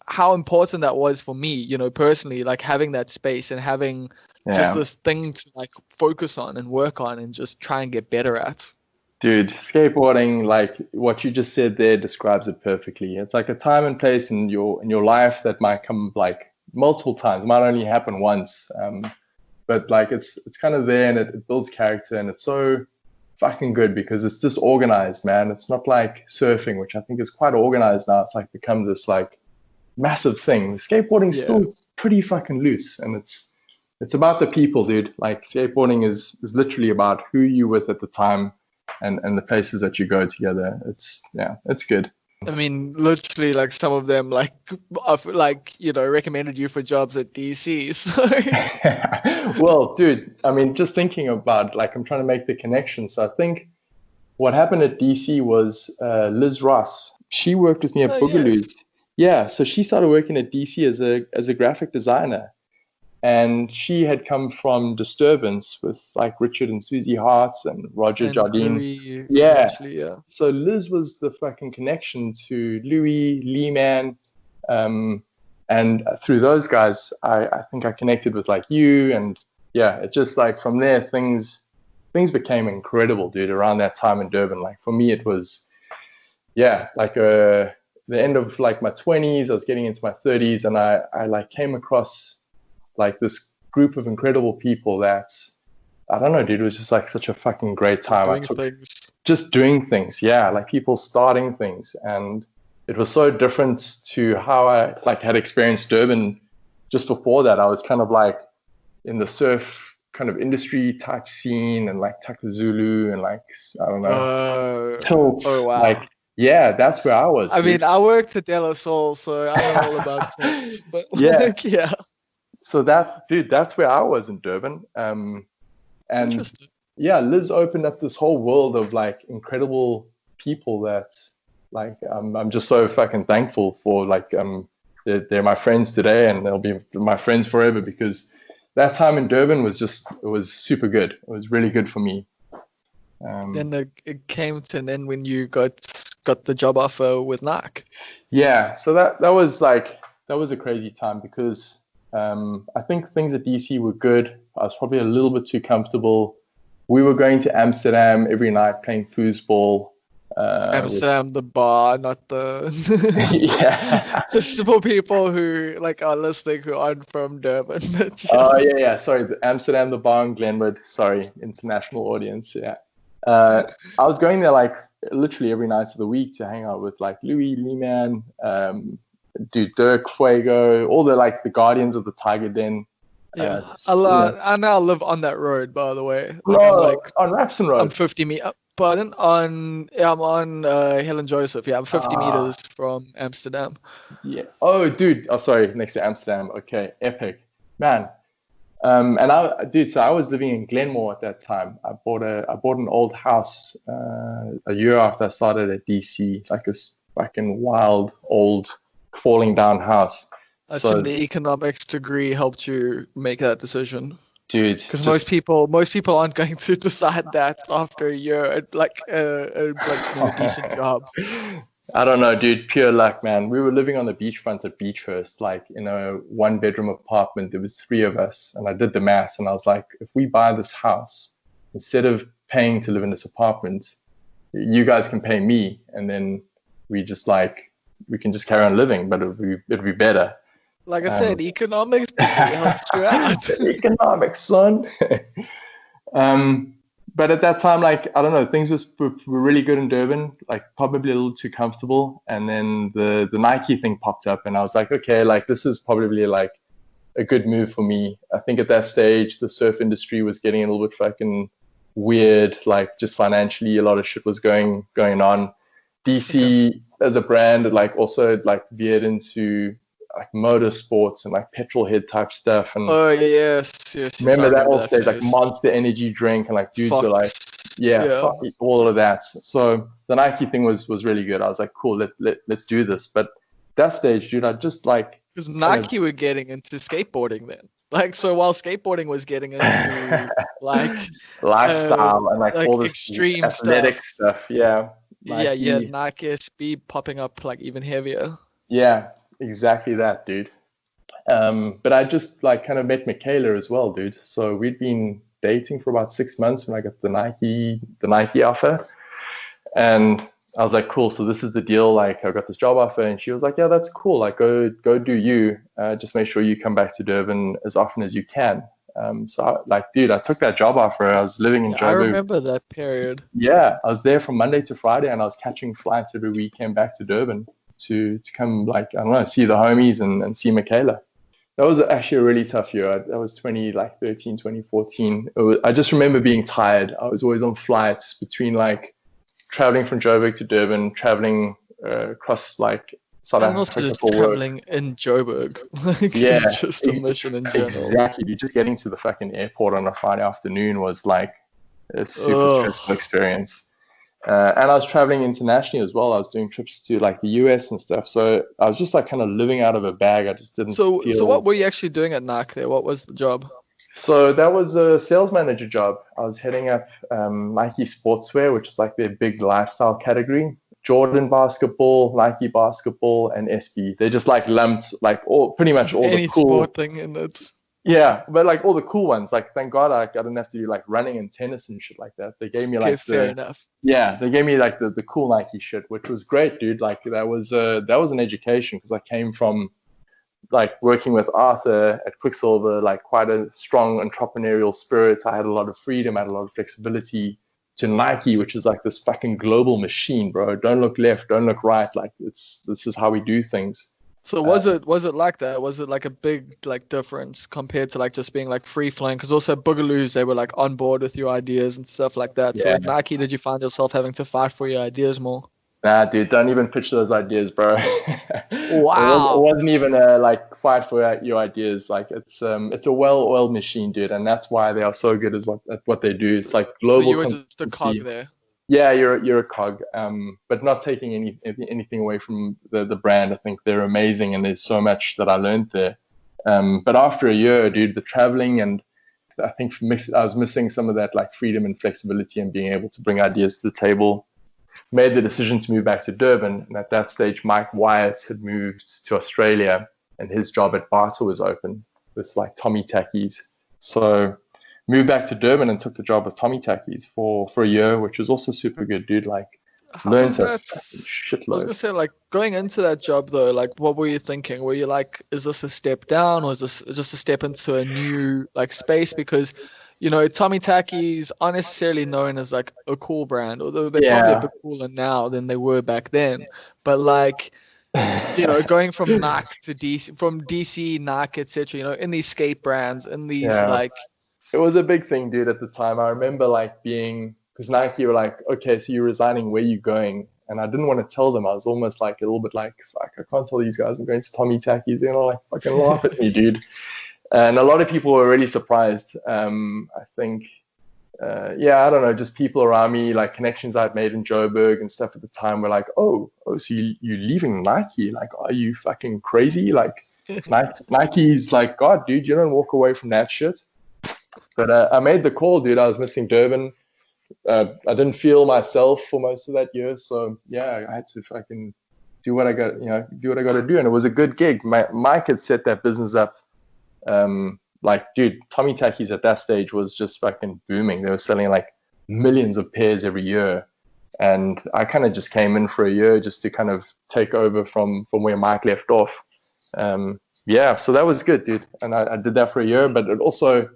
how important that was for me, personally, like having that space and having just yeah. this thing to like focus on and work on and just try and get better at. Dude, skateboarding, like what you just said there, describes it perfectly. It's like a time and place in your life that might come like multiple times. It might only happen once, but like it's kind of there and it builds character and it's so fucking good because it's disorganized, man. It's not like surfing, which I think is quite organized now. It's like become this like massive thing. Skateboarding's Yeah. still pretty fucking loose, and it's about the people, dude. Like skateboarding is literally about who you with at the time and the places that you go together. It's yeah, it's good. I mean, literally, like some of them, like, like recommended you for jobs at DC. So, Well, dude, I mean, just thinking about like I'm trying to make the connection. So I think what happened at DC was Liz Ross. She worked with me oh at yes, Boogaloo's. Yeah, so she started working at DC as a graphic designer. And she had come from Disturbance with like Richard and Susie Hart and Roger and Jardine. Louis Yeah. eventually, yeah. So Liz was the fucking connection to Louis, Lee Man. Um, and through those guys, I think I connected with like you. And yeah, it just like from there, things became incredible, dude, around that time in Durban. Like for me, it was, yeah, like the end of like my 20s, I was getting into my 30s, and I like came across like this group of incredible people that I don't know, dude, it was just like such a fucking great time. I Doing took things. just doing things, yeah, like people starting things, and it was so different to how I like had experienced Durban just before that. I was kind of like in the surf kind of industry type scene and like Taka Zulu and like I don't know Oh, oh tilts, like wow. yeah, that's where I was, I dude. mean, I worked at De La Soul, so I know all about tilts. But Yeah, like, yeah, so that dude, that's where I was in Durban. And interesting. yeah, Liz opened up this whole world of like incredible people that like I'm just so fucking thankful for. Like they're my friends today, and they'll be my friends forever because that time in Durban was just it was super good. It was really good for me. Um, Then it came to an end when you got the job offer with Nike. yeah, so that was like that was a crazy time because I think things at DC were good. I was probably a little bit too comfortable. We were going to Amsterdam every night playing foosball. Which, Amsterdam, the bar, not the. yeah. Just for people who like are listening who aren't from Durban, but yeah. Oh yeah, yeah. Sorry, Amsterdam, the bar in Glenwood. Sorry, international audience. Yeah. I was going there like literally every night of the week to hang out with like Louis, Lee-Man, dude, Dirk, Fuego, all the like the guardians of the Tiger Den. Yeah, You know, I now live on that road, by the way. Like no, on Rapson I'm Road. 50 meters. Pardon? I'm on Helen Joseph. Yeah, I'm 50 Ah, meters from Amsterdam. yeah. Oh, dude. Oh, sorry. Next to Amsterdam. Okay, epic, man. And dude, so I was living in Glenmore at that time. I bought an old house a year after I started at DC, like this fucking wild old falling down house. I assume So, the economics degree helped you make that decision. dude, Because just most people aren't going to decide that after a year at like in a decent job. I don't know, dude. Pure luck, man. We were living on the beachfront at Beachhurst, like in a one-bedroom apartment. There was three of us, and I did the math, and I was like, if we buy this house, instead of paying to live in this apartment, you guys can pay me, and then we just like we can just carry on living, but it'll be better. Like I Um, said, economics degree helped you out. economics, son. Um, but at that time, like I don't know, things were really good in Durban, like probably a little too comfortable. And then the Nike thing popped up, and I was like, okay, like this is probably like a good move for me. I think at that stage, the surf industry was getting a little bit fucking weird, like just financially, a lot of shit was going on. Okay. DC as a brand, like also like veered into like motorsports and like petrol head type stuff, and Oh yes, yes, yes. I remember that remember whole that stage, like phase. Monster Energy drink, and like dudes were Fox. like, yeah, Yeah. fuck it, all of that. So the Nike thing was really good. I was like, cool, let's do this. But that stage, dude, I just like Because kind of Nike were getting into skateboarding then. Like so while skateboarding was getting into like uh lifestyle and like like all this extreme athletic stuff. stuff. Yeah, Yeah, you had Nike. Nike SB popping up like even heavier. Yeah, exactly that, dude. But I just like kind of met Michaela as well, dude. So we'd been dating for about 6 months when I got the Nike offer. And I was like, cool. So this is the deal. Like, I got this job offer, and she was like, yeah, that's cool. Like, go do you. Just make sure you come back to Durban as often as you can. Like, dude, I took that job offer. I was living in Yeah, I Joburg. remember that period. Yeah, I was there from Monday to Friday, and I was catching flights every weekend back to Durban to come, like, I don't know, see the homies and see Michaela. That was actually a really tough year. That was 2013, 2014. I just remember being tired. I was always on flights between like traveling from Joburg to Durban, traveling across like South And also Africa just for work. traveling in Joburg. Like Yeah, it's just a mission in general. exactly. Dude, just getting to the fucking airport on a Friday afternoon was like a super stressful Ugh. experience. And I was traveling internationally as well. I was doing trips to like the US and stuff. So I was just like kind of living out of a bag. I just didn't So what feel. were you actually doing at Nike there? What was the job? So that was a sales manager job. I was heading up Nike Sportswear, which is like their big lifestyle category. Jordan basketball, Nike basketball, and SB. They just like lumped like all pretty much all the Any cool. sport thing in it. Yeah, but like all the cool ones. Like thank God I didn't have to do like running and tennis and shit like that. They gave me Okay, like fair the enough. yeah, they gave me like the cool Nike shit, which was great, dude. Like that was an education because I came from like working with Arthur at Quicksilver, like quite a strong entrepreneurial spirit. I had a lot of freedom, I had a lot of flexibility to Nike, which is like this fucking global machine, bro. Don't look left, don't look right. Like this is how we do things. So Uh, was it like that? Was it like a big like difference compared to like just being like free flowing? Because also Boogaloos they were like on board with your ideas and stuff like that. So yeah, at Nike, did you find yourself having to fight for your ideas more? nah, dude, don't even pitch those ideas, bro. It Wow. wasn't even a like fight for your ideas. Like it's a well-oiled machine, dude, and that's why they are so good at what they do. It's So, like so global you were just a cog consistency. there. Yeah, you're a cog, but not taking anything away from the brand. I think they're amazing, and there's so much that I learned there. But after a year, dude, the traveling and I think I was missing some of that like freedom and flexibility and being able to bring ideas to the table. Made the decision to move back to Durban, and at that stage, Mike Wyatt had moved to Australia, and his job at Bata was open with like Tommy Tackies. So moved back to Durban and took the job with Tommy Tackies for a year, which was also super good, dude. Like How Learned was a that? fucking I was shitload. gonna say, like, going into that job though, like, what were you thinking? Were you like, is this a step down, or is this just a step into a new like space? Because, Tommy Tackies aren't necessarily known as like a cool brand, although they're probably a Yeah. bit cooler now than they were back then. But like, going from Nike to DC, from DC, Nike, etc. In these skate brands, in these Yeah. like, It was a big thing, dude, at the time. I remember like being, because Nike were like, okay, so you're resigning, where you going? And I didn't want to tell them. I was almost like a little bit like, fuck, I can't tell these guys I'm going to Tommy Tackies. They're gonna like fucking laugh at me, dude. And a lot of people were really surprised. I think, yeah, I don't know, just people around me, like connections I'd made in Joburg and stuff at the time were like, oh, so you leaving Nike? Like, are you fucking crazy? Like, Nike's like, God, dude, you don't walk away from that shit. But I made the call, dude. I was missing Durban. I didn't feel myself for most of that year, so yeah, I had to fucking do what I got, do what I got to do, and it was a good gig. Mike had set that business up. Like, dude, Tommy Tackies at that stage was just fucking booming. They were selling like millions of pairs every year, and I kind of just came in for a year just to kind of take over from where Mike left off. Yeah, so that was good, dude, and I did that for a year. But it also,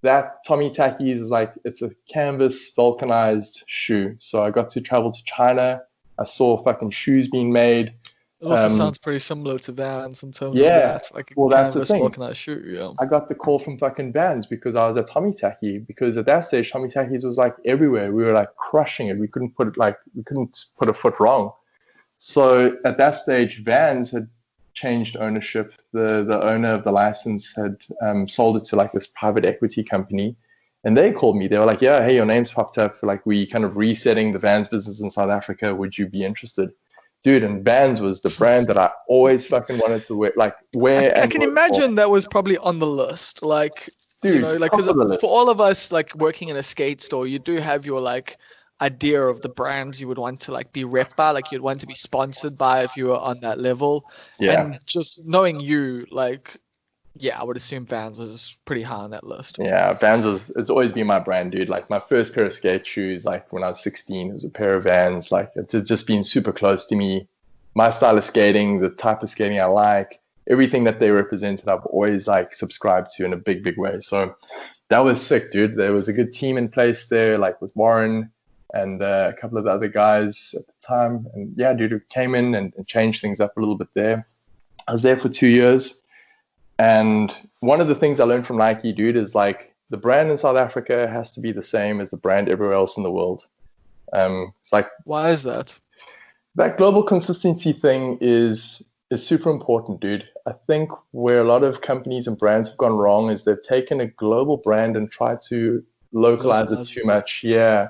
that Tommy Tackies is like, it's a canvas vulcanized shoe. So I got to travel to China. I saw fucking shoes being made. it also Um, sounds pretty similar to Vans in terms of yeah, that, like a well, that's the canvas thing. vulcanized shoe. Yeah. I got the call from fucking Vans because I was at Tommy Tacky. Because at that stage, Tommy Tackies was like everywhere. We were like crushing it. We couldn't put a foot wrong. So at that stage, Vans had changed ownership. The owner of the license had sold it to like this private equity company, and they called me. They were like, "Yeah, hey, your name's popped up. Like, we kind of resetting the Vans business in South Africa. Would you be interested?" Dude, and Vans was the brand that I always fucking wanted to wear, like wear I and can work for. imagine that was probably on the list. Like, Dude, like, top because of the for list. all of us, like, working in a skate store, you do have your, like, idea of the brands you would want to, like, be rep by, like, you'd want to be sponsored by if you were on that level. Yeah. And just knowing you, like, yeah, I would assume Vans was pretty high on that list. Yeah, Vans was, it's always been my brand, dude. Like my first pair of skate shoes, like when I was 16, it was a pair of Vans. Like it's just been super close to me. My style of skating, the type of skating I like, everything that they represented, I've always like subscribed to in a big, big way. So that was sick, dude. There was a good team in place there, like with Warren and a couple of the other guys at the time. And yeah, dude, it came in and changed things up a little bit there. I was there for 2 years. And one of the things I learned from Nike, dude, is like the brand in South Africa has to be the same as the brand everywhere else in the world. It's like Why is that? that global consistency thing is super important, dude. I think where a lot of companies and brands have gone wrong is they've taken a global brand and tried to localize it Localize too it. much. Yeah.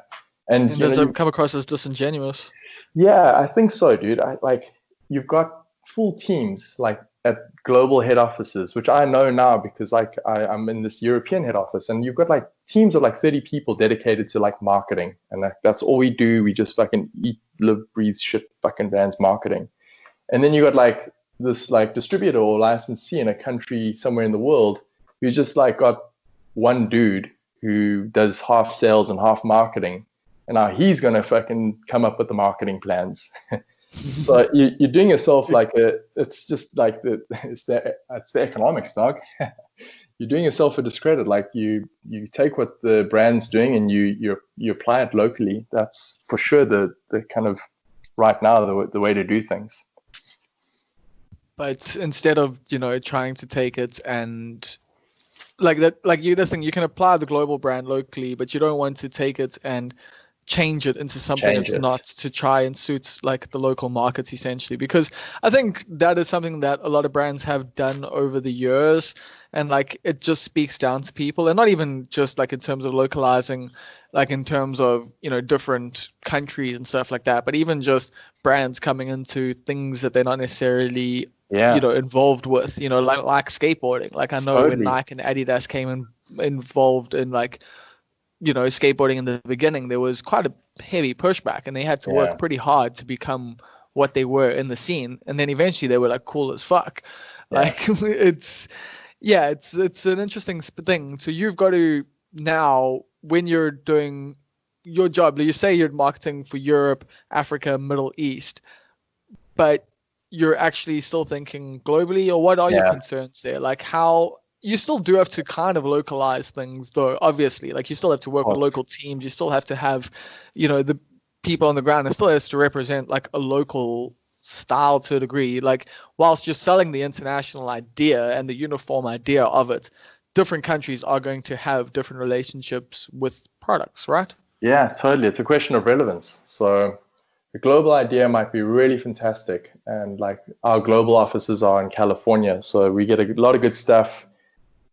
And And does it come across as disingenuous? yeah, I think so, dude. I like, you've got full teams like at global head offices, which I know now because like I'm in this European head office, and you've got like teams of like 30 people dedicated to like marketing, and like that's all we do. We just fucking eat, live, breathe shit fucking Vans marketing. And then you got like this like distributor or licensee in a country somewhere in the world who just like got one dude who does half sales and half marketing, and now he's gonna fucking come up with the marketing plans. So you're doing yourself like a, it's just like it's the economics, dog. You're doing yourself a discredit. Like you take what the brand's doing and you apply it locally. That's for sure the kind of right now the way to do things. But instead of, trying to take it and like that, like you, this thing, you can apply the global brand locally, but you don't want to take it and change it into something Change it's it. not, to try and suit like the local markets essentially. Because I think that is something that a lot of brands have done over the years, and like it just speaks down to people, and not even just like in terms of localizing, like in terms of, different countries and stuff like that, but even just brands coming into things that they're not necessarily, Yeah, involved with, like skateboarding. Like I know when totally. Nike and Adidas came in, involved in like, skateboarding in the beginning, there was quite a heavy pushback, and they had to work Yeah, pretty hard to become what they were in the scene. And then eventually they were like cool as fuck. yeah, Like it's, yeah, it's an interesting thing. So you've got to now, when you're doing your job, you say you're marketing for Europe, Africa, Middle East, but you're actually still thinking globally, or what are your Yeah, concerns there? Like how you still do have to kind of localize things though, obviously. Like you still have to of work with course. local teams, you still have to have, the people on the ground. It still has to represent like a local style to a degree. Like whilst you're selling the international idea and the uniform idea of it, different countries are going to have different relationships with products, right? Yeah, totally. It's a question of relevance. So the global idea might be really fantastic, and like our global offices are in California, so we get a lot of good stuff.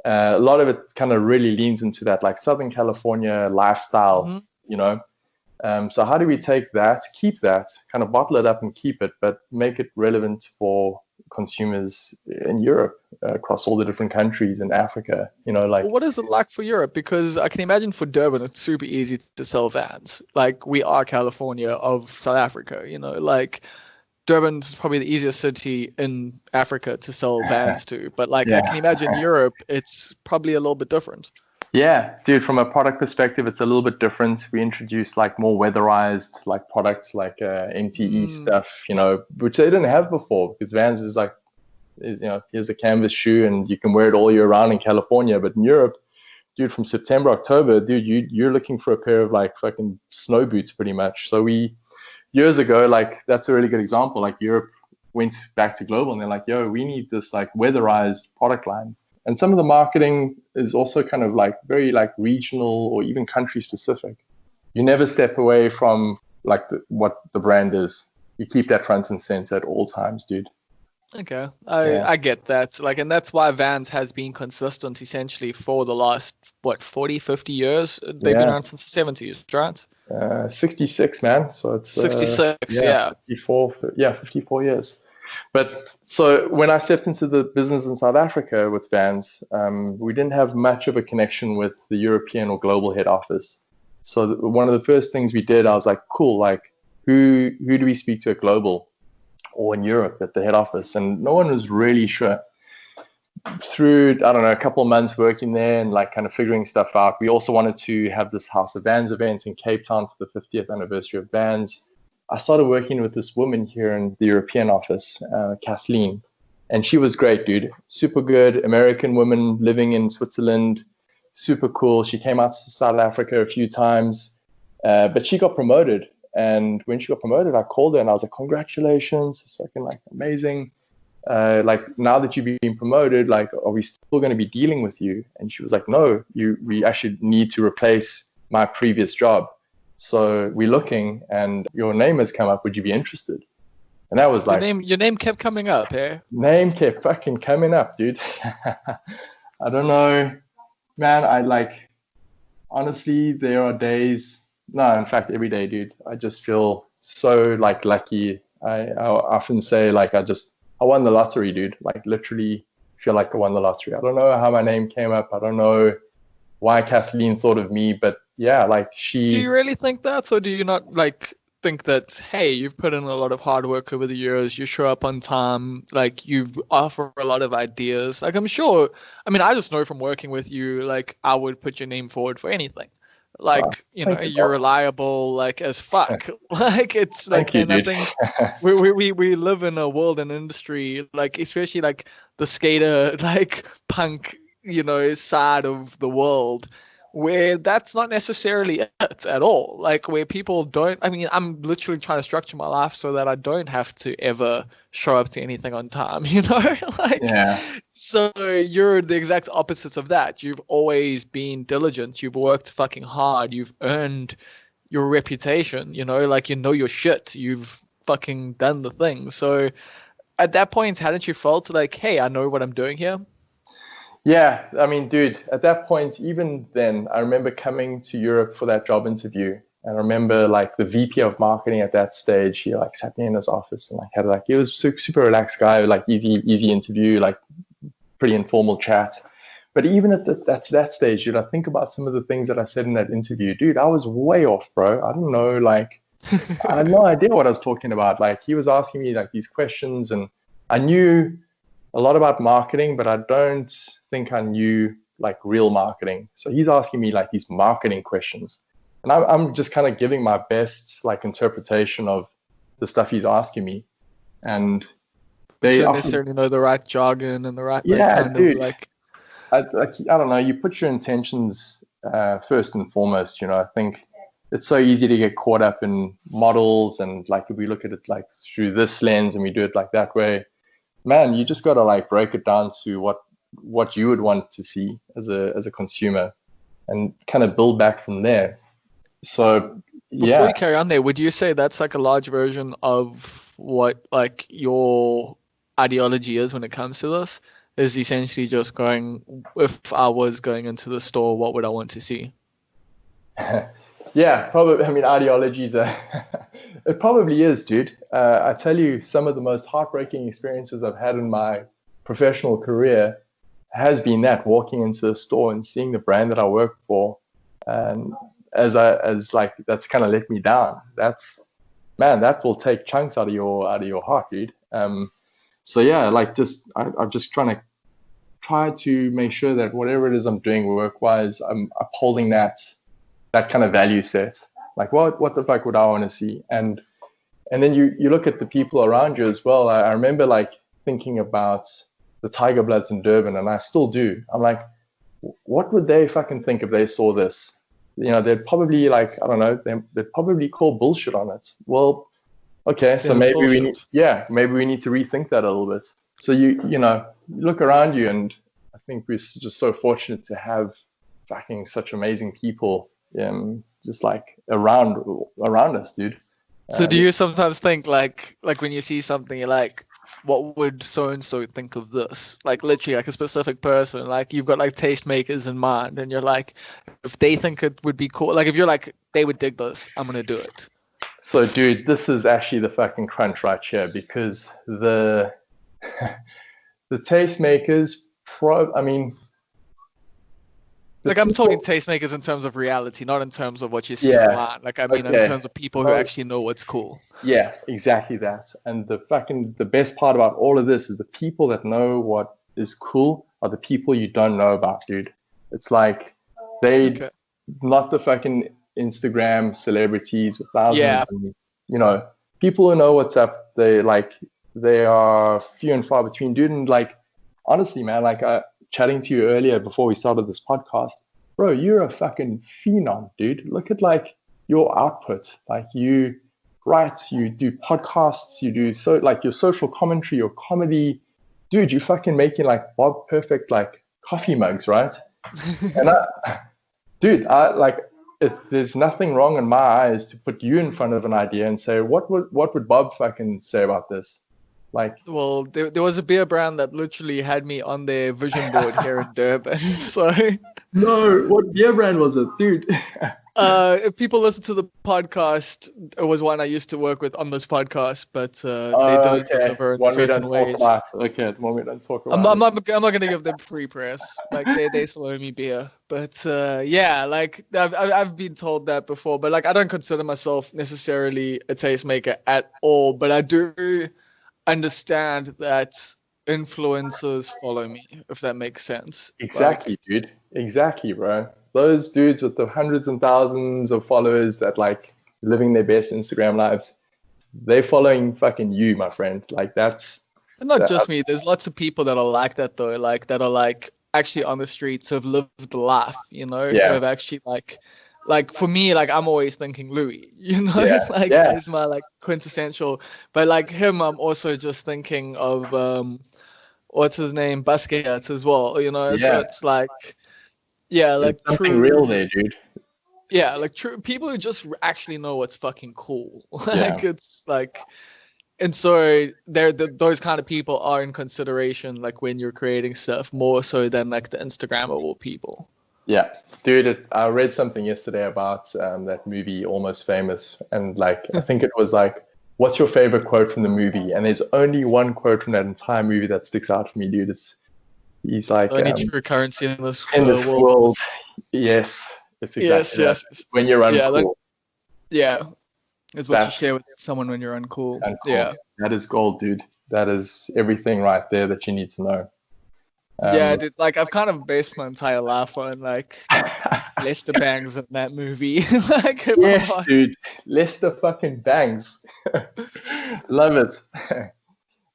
A lot of it kind of really leans into that like Southern California lifestyle, Mm-hmm. you know. So how do we take that, keep that, kind of bottle it up and keep it, but make it relevant for consumers in Europe, across all the different countries in Africa, like, What is it like for Europe? Because I can imagine for Durban, it's super easy to sell vans. Like we are California of South Africa, like Durban's probably the easiest city in Africa to sell vans to. But like I can yeah. imagine Europe, it's probably a little bit different. Yeah, dude, from a product perspective, it's a little bit different. We introduced like more weatherized like products like MTE Mm, stuff, which they didn't have before because Vans is like, here's a canvas shoe and you can wear it all year round in California. But in Europe, dude, from September, October, dude, you're looking for a pair of like fucking snow boots pretty much. So years ago, like that's a really good example. Like Europe went back to global and they're like, yo, we need this like weatherized product line. And some of the marketing is also kind of like very like regional or even country specific. You never step away from like what the brand is. You keep that front and center at all times, dude. okay, I Yeah. I get that. Like, and that's why Vans has been consistent essentially for the last what 40, 50 years. They've been Yeah. around since the 70s, right? 66, man. So it's 66, yeah, yeah. 54, yeah, 54 years. But so when I stepped into the business in South Africa with Vans, we didn't have much of a connection with the European or global head office. So one of the first things we did, I was like, cool, like who do we speak to at global or in Europe at the head office? And no one was really sure. Through, I don't know, a couple of months working there and like kind of figuring stuff out, we also wanted to have this House of Vans event in Cape Town for the 50th anniversary of Vans. I started working with this woman here in the European office, Kathleen, and she was great, dude. Super good American woman living in Switzerland, super cool. She came out to South Africa a few times, but she got promoted. And when she got promoted, I called her and I was like, congratulations, it's fucking like amazing. Like now that you've been promoted, like are we still going to be dealing with you? And she was like, no, we actually need to replace my previous job. So we're looking and your name has come up. Would you be interested? And that was Your like, name kept coming up, eh? name kept fucking coming up, dude. I don't know, man. I like, honestly, there are days, no, in fact, every day, dude, I just feel so like lucky. I often say like I won the lottery, dude. Like literally feel like I won the lottery. I don't know how my name came up. I don't know why Kathleen thought of me, but yeah, like Do you she, really think that, or do you not like think that, hey, you've put in a lot of hard work over the years, you show up on time, like you offer a lot of ideas. Like I'm sure, I mean, I just know from working with you, like I would put your name forward for anything. uh, Like, thank you, you're bro. reliable, like as fuck. Like it's like, Thank you, and I dude. think we live in a world and industry, like especially like the skater, like punk, side of the world where that's not necessarily it at all. Like where people don't, I mean, I'm literally trying to structure my life so that I don't have to ever show up to anything on time, like, Yeah, so you're the exact opposites of that. You've always been diligent. You've worked fucking hard. You've earned your reputation, like, your shit. You've fucking done the thing. So at that point, hadn't you felt like, hey, I know what I'm doing here? yeah. I mean, dude, at that point, even then, I remember coming to Europe for that job interview. And I remember like the VP of marketing at that stage, he like sat me in his office and like had like, he was super relaxed guy, like easy interview, like pretty informal chat. But even at that stage, dude, I think about some of the things that I said in that interview. Dude, I was way off, bro. I don't know, like, I had no idea what I was talking about. Like, he was asking me like these questions, and I knew a lot about marketing, but I don't think I knew like real marketing. So he's asking me like these marketing questions. And I'm just kind of giving my best like interpretation of the stuff he's asking me. And But you they don't often, necessarily know the right jargon and the right like yeah, kind of dude. like. I don't know. You put your intentions first and foremost. I think it's so easy to get caught up in models and like if we look at it like through this lens and we do it like that way, man, you just gotta like break it down to what you would want to see as a consumer and kind of build back from there. So Before yeah, you carry on there, would you say that's like a large version of what like your ideology is when it comes to this? Is essentially just going, if I was going into the store, what would I want to see? yeah, probably. I mean, ideologies are. It probably is, dude. I tell you, some of the most heartbreaking experiences I've had in my professional career has been that walking into a store and seeing the brand that I work for, and as like that's kind of let me down. That's man, that will take chunks out of your heart, dude. So yeah, like I'm just try to make sure that whatever it is I'm doing work-wise, I'm upholding that kind of value set. Like what the fuck would I want to see? And then you look at the people around you as well. I remember like thinking about the Tiger Bloods in Durban, and I still do. I'm like, what would they fucking think if they saw this? They'd probably like, I don't know, they'd probably call bullshit on it. Well, okay, so Yeah, it's bullshit. maybe we need to rethink that a little bit. So you look around you, and I think we're just so fortunate to have fucking such amazing people, just like around us, dude. So do Yeah. you sometimes think like when you see something you're like, what would so and so think of this? Like literally like a specific person, like you've got like tastemakers in mind and you're like, if they think it would be cool, like if you're like they would dig this, I'm gonna do it. So, dude, this is actually the fucking crunch right here because the tastemakers, I mean, the Like I'm talking people, tastemakers in terms of reality, not in terms of what you see yeah, online. Like I mean in okay. terms of people who Well, actually know what's cool. yeah, exactly that. And the best part about all of this is the people that know what is cool are the people you don't know about, dude. It's like they Okay. not the fucking Instagram celebrities with thousands Yeah. and people who know what's up. They are few and far between, dude. And like honestly, man, like chatting to you earlier before we started this podcast, bro, you're a fucking phenom, dude. Look at like your output. Like you write, you do podcasts, you do so like your social commentary, your comedy, dude. You're fucking making like Bob Perfect like coffee mugs, right? And dude, if there's nothing wrong in my eyes to put you in front of an idea and say, what would Bob fucking say about this? Like, Well, there was a beer brand that literally had me on their vision board here in Durban. So no, what beer brand was it, dude? if people listen to the podcast, it was one I used to work with on this podcast, but they didn't Okay, deliver in one we don't certain talk ways. about. Okay, one we don't talk I'm, about I'm it. not I'm not gonna give them free press. Like they still owe me beer, but yeah, like I've been told that before, but like I don't consider myself necessarily a tastemaker at all, but I do understand that influencers follow me, if that makes sense. Like Exactly, dude. Exactly, bro. Those dudes with the hundreds and thousands of followers that like living their best Instagram lives, they following fucking you, my friend. Like and not that. just me, there's lots of people that are like that though, like that are like actually on the streets who have lived life, who Yeah, have actually like for me, like I'm always thinking Louis, yeah, like yeah. as my like quintessential, but like him, I'm also just thinking of what's his name, Basquiat as well, so Yeah, it's like yeah, there's like something real true. there, dude. Yeah, like true people who just actually know what's fucking cool. Yeah, Like it's like, and so those kind of people are in consideration, like when you're creating stuff more so than like the Instagrammable people. yeah, dude. I read something yesterday about that movie Almost Famous, and like I think it was like, "What's your favorite quote from the movie?" And there's only one quote from that entire movie that sticks out for me, dude. He's The like, only true currency in this in this world world, is yes, it's yes, exactly that. yes, yes. When you're Yeah, like uncool, yeah, is what you that's share with someone when you're uncool. uncool. Yeah. That is gold, dude. That is everything right there that you need to know. Yeah, Um, dude, like I've kind of based my entire life on like Lester Bangs in that movie. Like, if I'm Yes, not. dude. Lester fucking bangs. Love it.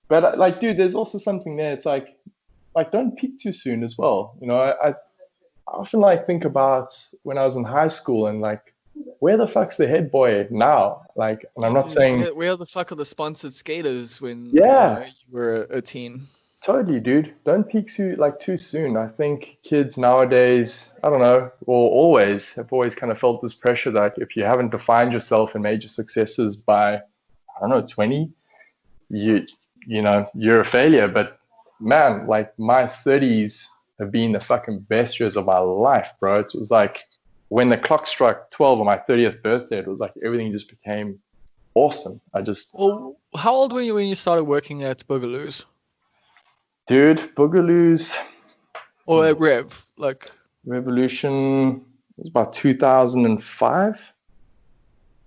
But like, dude, there's also something there. It's like don't peak too soon as well. I often like think about when I was in high school and like, where the fuck's the head boy now? Like, and I'm Yeah, not dude, saying, where the fuck are the sponsored skaters when, yeah, you were a teen? totally, dude. Don't peak too soon. I think kids nowadays, I don't know, or always have always kind of felt this pressure that if you haven't defined yourself and made your successes by, I don't know, 20, you you're a failure. But man, like my 30s have been the fucking best years of my life, bro. It was like when the clock struck 12 on my 30th birthday, it was like everything just became awesome. Well, how old were you when you started working at Boogaloo's? Dude, Boogaloo's Or at Rev? Like, Revolution was about 2005.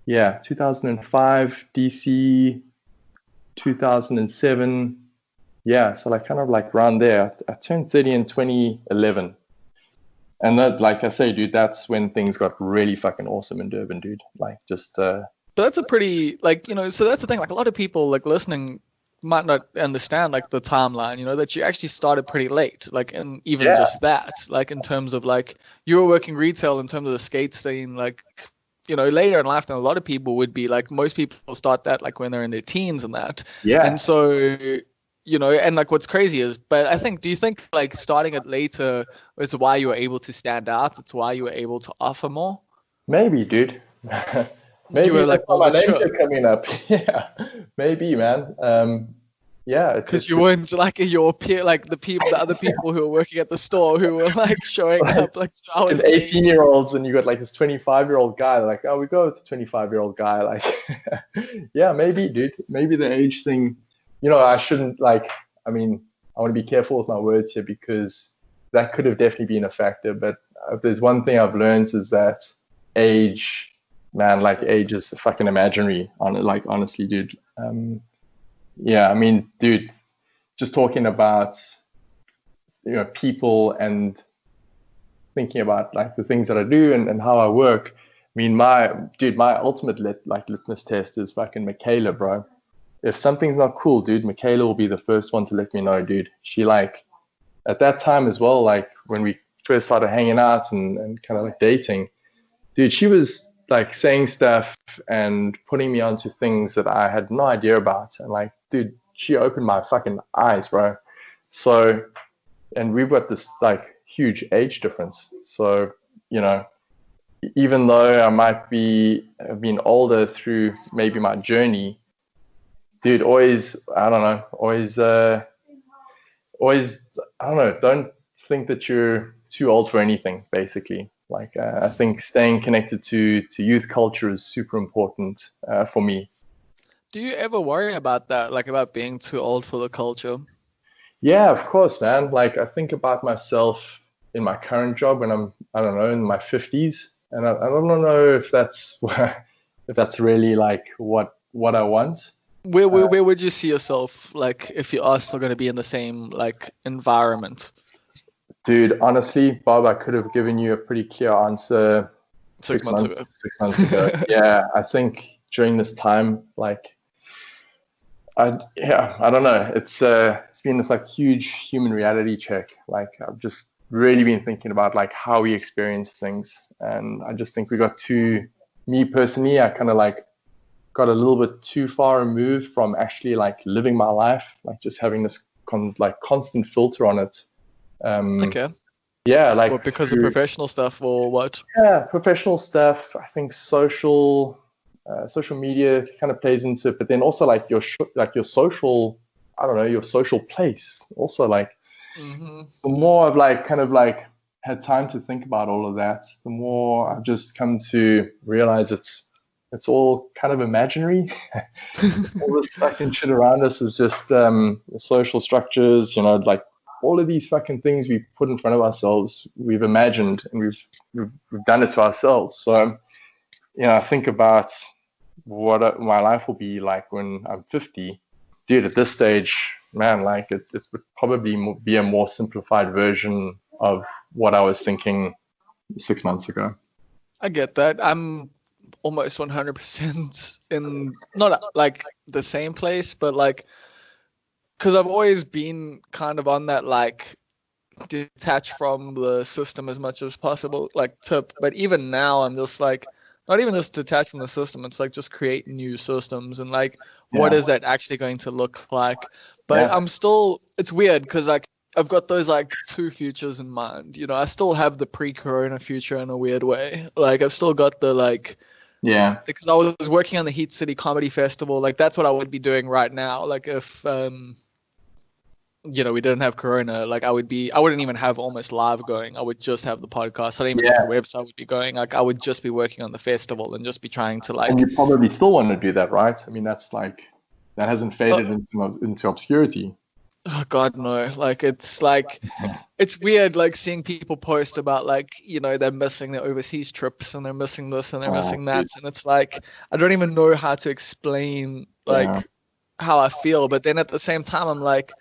Yeah, 2005, DC 2007. Yeah, so like kind of like around there. I turned 30 in 2011. And that, like I say, dude, that's when things got really fucking awesome in Durban, dude. Like just but that's a pretty, like, so that's the thing. Like, a lot of people, like, listening might not understand, like, the timeline, that you actually started pretty late. Like, and even yeah, just that, like, in terms of, like, you were working retail in terms of the skate scene, like, later in life than a lot of people would be. Like, most people start that, like, when they're in their teens and that. yeah, And so, and, like, what's crazy is, but I think, do you think, like, starting it later is why you were able to stand out? It's why you were able to offer more? maybe, dude. You Maybe were, that's like, why more my name's mature. coming up. Yeah, maybe, man. Yeah, Because you weren't like your peer, like the other people who were working at the store who were like showing like up like 2 hours fucking late. 18-year-olds and you got like this 25-year-old guy. Like, oh, we go with the 25-year-old guy. Like, yeah, maybe, dude. Maybe the age thing. I shouldn't like. I mean, I want to be careful with my words here because that could have definitely been a factor. But if there's one thing I've learned is that age, man, like Doesn't age is fucking imaginary. Like honestly, dude. Yeah, I mean, dude, just talking about people and thinking about like the things that I do and how I work. I mean, my ultimate litmus test is fucking Michaela, bro. If something's not cool, dude, Michaela will be the first one to let me know, dude. She like at that time as well, like when we first started hanging out and kind of like dating, dude, she was like saying stuff and putting me onto things that I had no idea about. And like, dude, she opened my fucking eyes, bro. So, and we've got this like huge age difference. So, you know, even though I might be have been older through maybe my journey, dude, always I don't know, always I don't know, don't think that you're too old for anything. Basically, like I think staying connected to youth culture is super important for me. Do you ever worry about that, like about being too old for the culture? Yeah, of course, man. Like I think about myself in my current job when I don't know, in my 50s, and I don't know if that's if that's really like what I want. Where would you see yourself, like, if you are still going to be in the same like environment Dude, honestly, Bob, I could have given you a pretty clear answer 6 months ago? 6 months ago. Yeah, I think during this time, like I don't know. It's been this like huge human reality check. Like I've just really been thinking about like how we experience things, and I just think we got too. Me personally, I kind of like got a little bit too far removed from actually like living my life, like just having this constant filter on it. Um, Okay. yeah, Well, like because of through professional stuff or what? professional stuff. I think social media kind of plays into it, but then also like your social, I don't know, your social place. Also, like Hmm. the more I've like kind of like had time to think about all of that, the more I've just come to realize it's all kind of imaginary. All this fucking shit around us is just the social structures, like all of these fucking things we put in front of ourselves, we've imagined and we've done it to ourselves. So, I think about what my life will be like when I'm 50. Dude, at this stage, man, like it would probably be a more simplified version of what I was thinking 6 months ago. I get that. I'm almost 100% in not like the same place, but like because I've always been kind of on that like detach from the system as much as possible, like tip. But even now, I'm just like not even just detached from the system. It's like just create new systems and like what Yeah, is that actually going to look like? But yeah, I'm still. It's weird because like I've got those like two futures in mind. You know, I still have the pre-corona future in a weird way. Like I've still got the like yeah, because I was working on the Heat City Comedy Festival. Like that's what I would be doing right now. Like if we didn't have Corona, like I wouldn't even have Almost Live going. I would just have the podcast. I don't even think the yeah. website would be going. Like I would just be working on the festival and just be trying to And like, you probably still want to do that, right? I mean, that's like that hasn't oh, faded into obscurity. oh God no, it's weird like seeing people post about like they're missing their overseas trips and they're missing this and they're Oh, missing that, dude. and it's like I don't even know how to explain Yeah, like how I feel, but then at the same time I'm like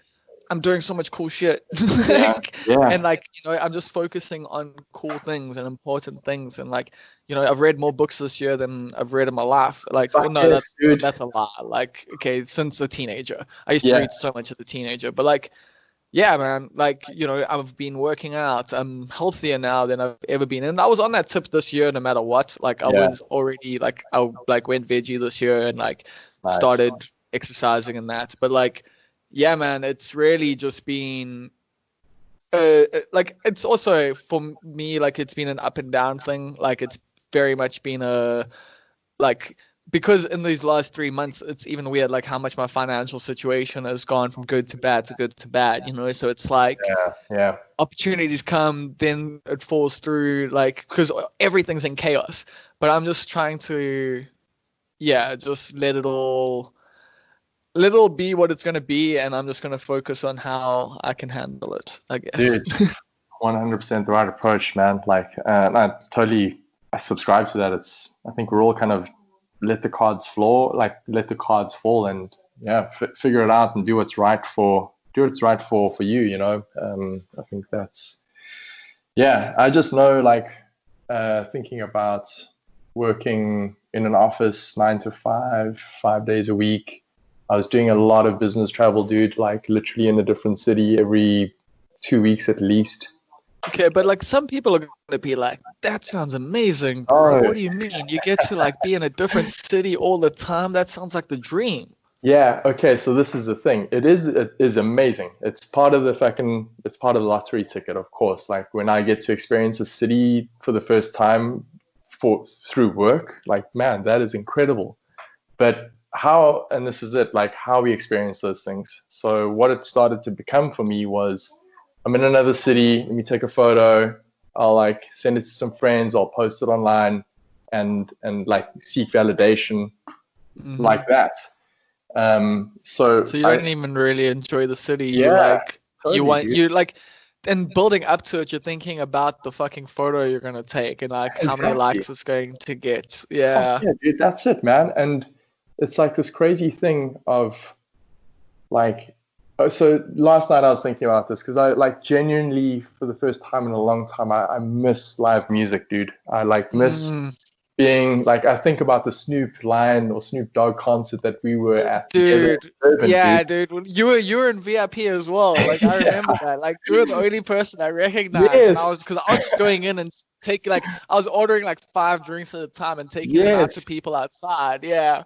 I'm doing so much cool shit. yeah, Like, yeah. and like, I'm just focusing on cool things and important things. And like, I've read more books this year than I've read in my life. Like, well, Fuck no, yes, that's dude. that's a lie. Like, okay, since a teenager, I used to Yeah, read so much as a teenager, but like, yeah, man, like, I've been working out. I'm healthier now than I've ever been. And I was on that tip this year, no matter what. Like, I yeah. was already like, I like went veggie this year and like Nice. started exercising and that. But like, yeah, man, it's really just been like it's also for me like it's been an up and down thing. Like it's very much been a like because in these last 3 months it's even weird like how much my financial situation has gone from good to bad to good to bad. So it's like Yeah, yeah, opportunities come, then it falls through like because everything's in chaos. But I'm just trying to just let it all be what it's gonna be, and I'm just gonna focus on how I can handle it, I guess. dude. 100% the right approach, man. Like, I subscribe to that. I think we're all kind of let the cards fall, and yeah, figure it out and do what's right for you. I think yeah. I just know, like, thinking about working in an office 9 to 5, 5 days a week. I was doing a lot of business travel, dude. Like, literally in a different city every 2 weeks at least. Okay, but like some people are gonna be like, that sounds amazing, bro. Oh, What do you mean? You get to like be in a different city all the time? That sounds like the dream. yeah. Okay. So this is the thing. It is amazing. It's part of the lottery ticket, of course. Like when I get to experience a city for the first time through work, like man, that is incredible. But how, and this is it, like how we experience those things. So what it started to become for me was I'm in another city, let me take a photo, I'll like send it to some friends, I'll post it online and like seek validation Hmm. like that. So So you I don't even really enjoy the city. You yeah, like you totally, want dude. you like and building up to it, you're thinking about the fucking photo you're gonna take and like how many Exactly. likes it's going to get. Fuck Yeah. yeah, dude, that's it, man. And it's like this crazy thing of like, so last night I was thinking about this because I like genuinely for the first time in a long time I miss live music, dude. I like miss Mm. being like I think about the Snoop Lion or Snoop Dogg concert that we were at together Dude, in Durban, dude. yeah, dude. Well, you were in VIP as well. Like I remember Yeah. that. Like you were the only person I recognized, and Yes. because I was just going in and taking like I was ordering like 5 drinks at a time and taking them out to Yes. people outside. Yeah.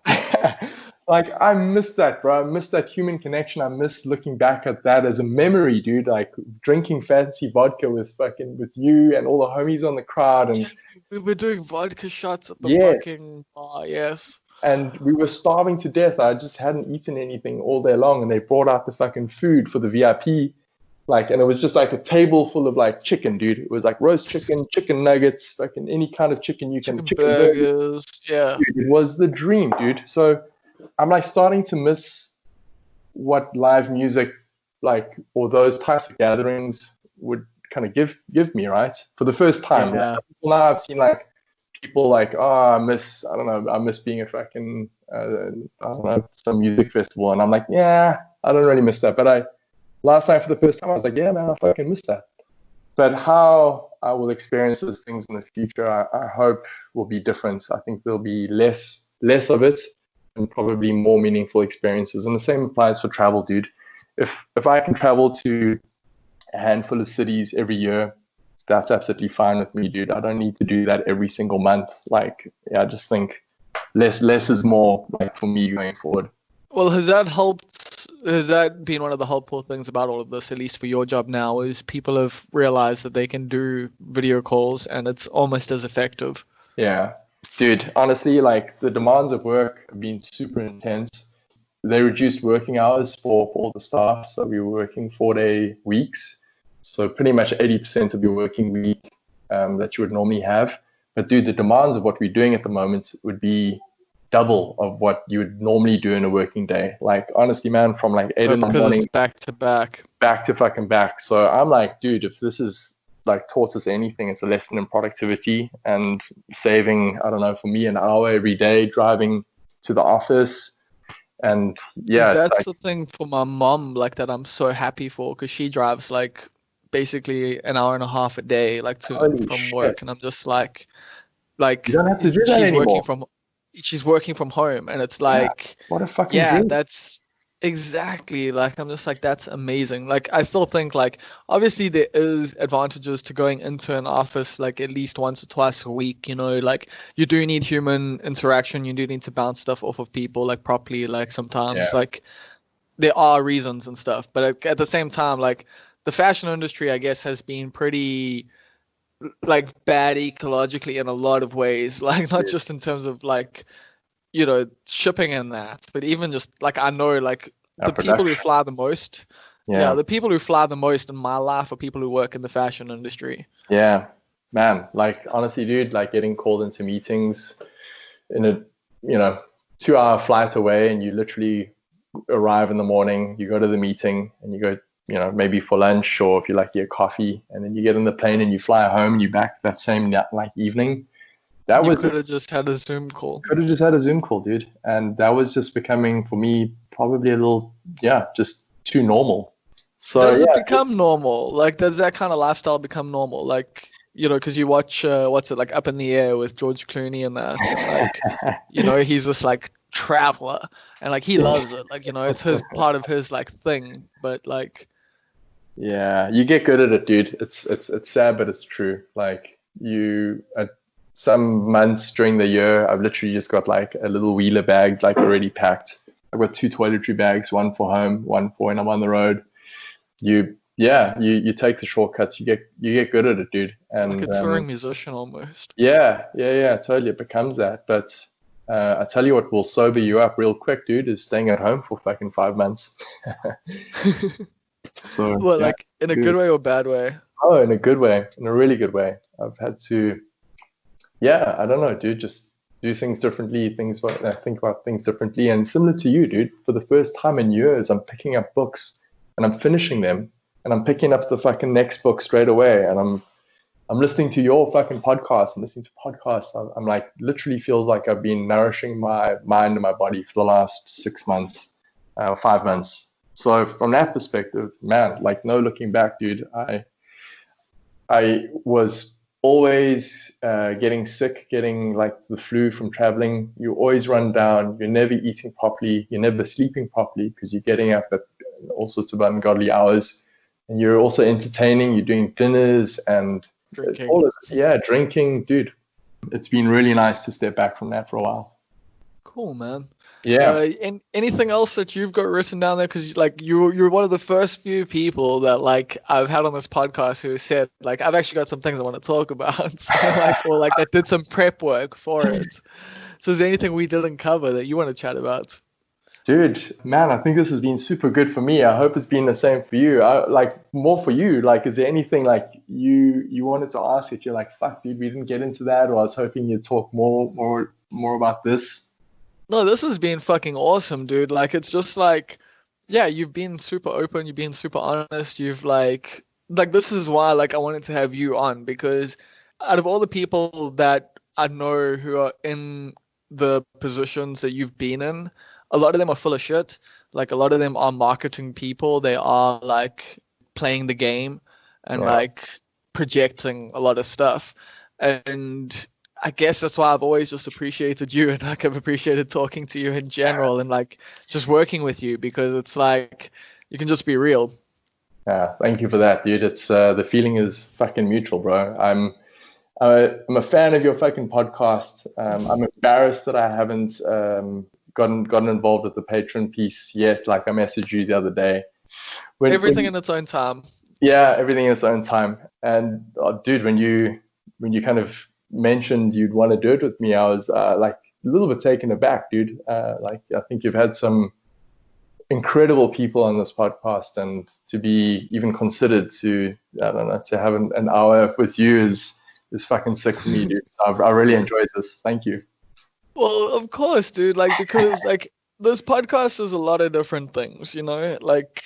Like I miss that, bro. I miss that human connection. I miss looking back at that as a memory, dude. Like drinking fancy vodka with you and all the homies on the crowd, and Yeah, we were doing vodka shots at the yeah, fucking bar. Yes. and we were starving to death. I just hadn't eaten anything all day long, and they brought out the fucking food for the VIP. Like, and it was just like a table full of like chicken, dude. It was like roast chicken, chicken nuggets, fucking any kind of chicken you can, Chicken chicken burgers. burgers. Yeah. Dude, it was the dream, dude. So I'm like starting to miss what live music, like, or those types of gatherings would kind of give me, right? For the first time. Like, Yeah. up until now I've seen like people like, oh, I don't know, I miss being a fucking, I don't know, some music festival. And I'm like, yeah, I don't really miss that. But last night for the first time, I was like, yeah, man, I fucking miss that. But how I will experience those things in the future, I hope will be different. I think there'll be less of it and probably more meaningful experiences. And the same applies for travel, dude. If I can travel to a handful of cities every year, that's absolutely fine with me, dude. I don't need to do that every single month. Like, yeah, I just think less is more, like, for me going forward. Well, has that helped? Has that been one of the helpful things about all of this, at least for your job now, is people have realized that they can do video calls and it's almost as effective? Yeah, dude, honestly, like the demands of work have been super intense. They reduced working hours for all the staff, so we were working 4-day weeks. So pretty much 80% of your working week that you would normally have. But dude, the demands of what we're doing at the moment would be double of what you would normally do in a working day. Like honestly, man, from like eight Oh, in the because it's morning back to back. back to fucking back. So I'm like, dude, if this is like taught us anything, it's a lesson in productivity and saving, I don't know, for me, an hour every day driving to the office. And Dude, yeah, it's that's like, the thing for my mom, like that I'm so happy for, because she drives like basically an hour and a half a day, like to and holy from shit, work, and I'm just like, you don't have to do that she's working anymore. from, she's working from home, and it's Yeah, like, what a fucking yeah, dream. that's exactly like I'm just like that's amazing. Like I still think like obviously there is advantages to going into an office like at least once or twice a week, you know, like you do need human interaction, you do need to bounce stuff off of people like properly, like sometimes Yeah, like there are reasons and stuff, but at the same time, like the fashion industry, I guess, has been pretty like bad ecologically in a lot of ways, like not dude, just in terms of like shipping and that, but even just like I know like our the people who production. fly the most, yeah, Yeah, the people who fly the most in my life are people who work in the fashion industry. yeah, man. Like honestly, dude, like getting called into meetings in a, 2-hour flight away, and you literally arrive in the morning, you go to the meeting, and you go, maybe for lunch, or if you're lucky, a coffee, and then you get on the plane and you fly home and you back that same like evening. That You was could have just just had a Zoom call. could have just had a Zoom call, dude, and that was just becoming for me probably a little, yeah, just too normal. So Does it yeah, become normal? Like, does that kind of lifestyle become normal? Like, because you watch, what's it, like Up in the Air with George Clooney and that, and like, he's this like traveler, and like he loves it. Like, it's his part of his like thing, but like, yeah, you get good at it, dude. It's sad, but it's true. Like some months during the year, I've literally just got like a little wheeler bag, like already packed. I've got two toiletry bags, one for home, one for when I'm on the road. You take the shortcuts. You get good at it, dude. like a And touring musician almost. yeah, totally. It becomes that. But I tell you what will sober you up real quick, dude, is staying at home for fucking 5 months. So Well, yeah, like in a good dude. way or bad way. Oh, in a good way, in a really good way. I've had to, yeah, I don't know, dude, just do things differently, think about things differently. And similar to you, dude, for the first time in years, I'm picking up books and I'm finishing them and I'm picking up the fucking next book straight away. And I'm listening to your fucking podcast and listening to podcasts. I'm like, literally feels like I've been nourishing my mind and my body for the last 6 months, 5 months. So from that perspective, man, like no looking back, dude. I was always getting sick, getting like the flu from traveling. You always run down. You're never eating properly. You're never sleeping properly because you're getting up at all sorts of ungodly hours. And you're also entertaining. You're doing dinners and Drinking. all of yeah, drinking, dude. It's been really nice to step back from that for a while. Cool, man. Yeah, And anything else that you've got written down there? Because like you're one of the first few people that like I've had on this podcast who said like I've actually got some things I want to talk about. So like or like that did some prep work for it. So is there anything we didn't cover that you want to chat about? dude, man, I think this has been super good for me. I hope it's been the same for you. Like more for you. Like, is there anything like you wanted to ask that you're like, fuck, dude, we didn't get into that, or I was hoping you'd talk more about this. No, this has been fucking awesome, dude. Like it's just like yeah, you've been super open, you've been super honest, you've like this is why like I wanted to have you on because out of all the people that I know who are in the positions that you've been in, a lot of them are full of shit. Like a lot of them are marketing people. They are like playing the game and Yeah, like projecting a lot of stuff. And I guess that's why I've always just appreciated you, and like I've appreciated talking to you in general, and like just working with you, because it's like you can just be real. Thank you for that, dude. It's the feeling is fucking mutual, bro. I'm a fan of your fucking podcast. I'm embarrassed that I haven't gotten involved with the patron piece yet. Like I messaged you the other day. Everything in its own time. Yeah, everything in its own time. And dude, when you kind of mentioned you'd want to do it with me, I was like a little bit taken aback, dude. Like I think you've had some incredible people on this podcast, and to be even considered to, I don't know, to have an hour with you is fucking sick for me, dude. I really enjoyed this. Thank you. Well, of course, dude. Like, because like this podcast is a lot of different things, like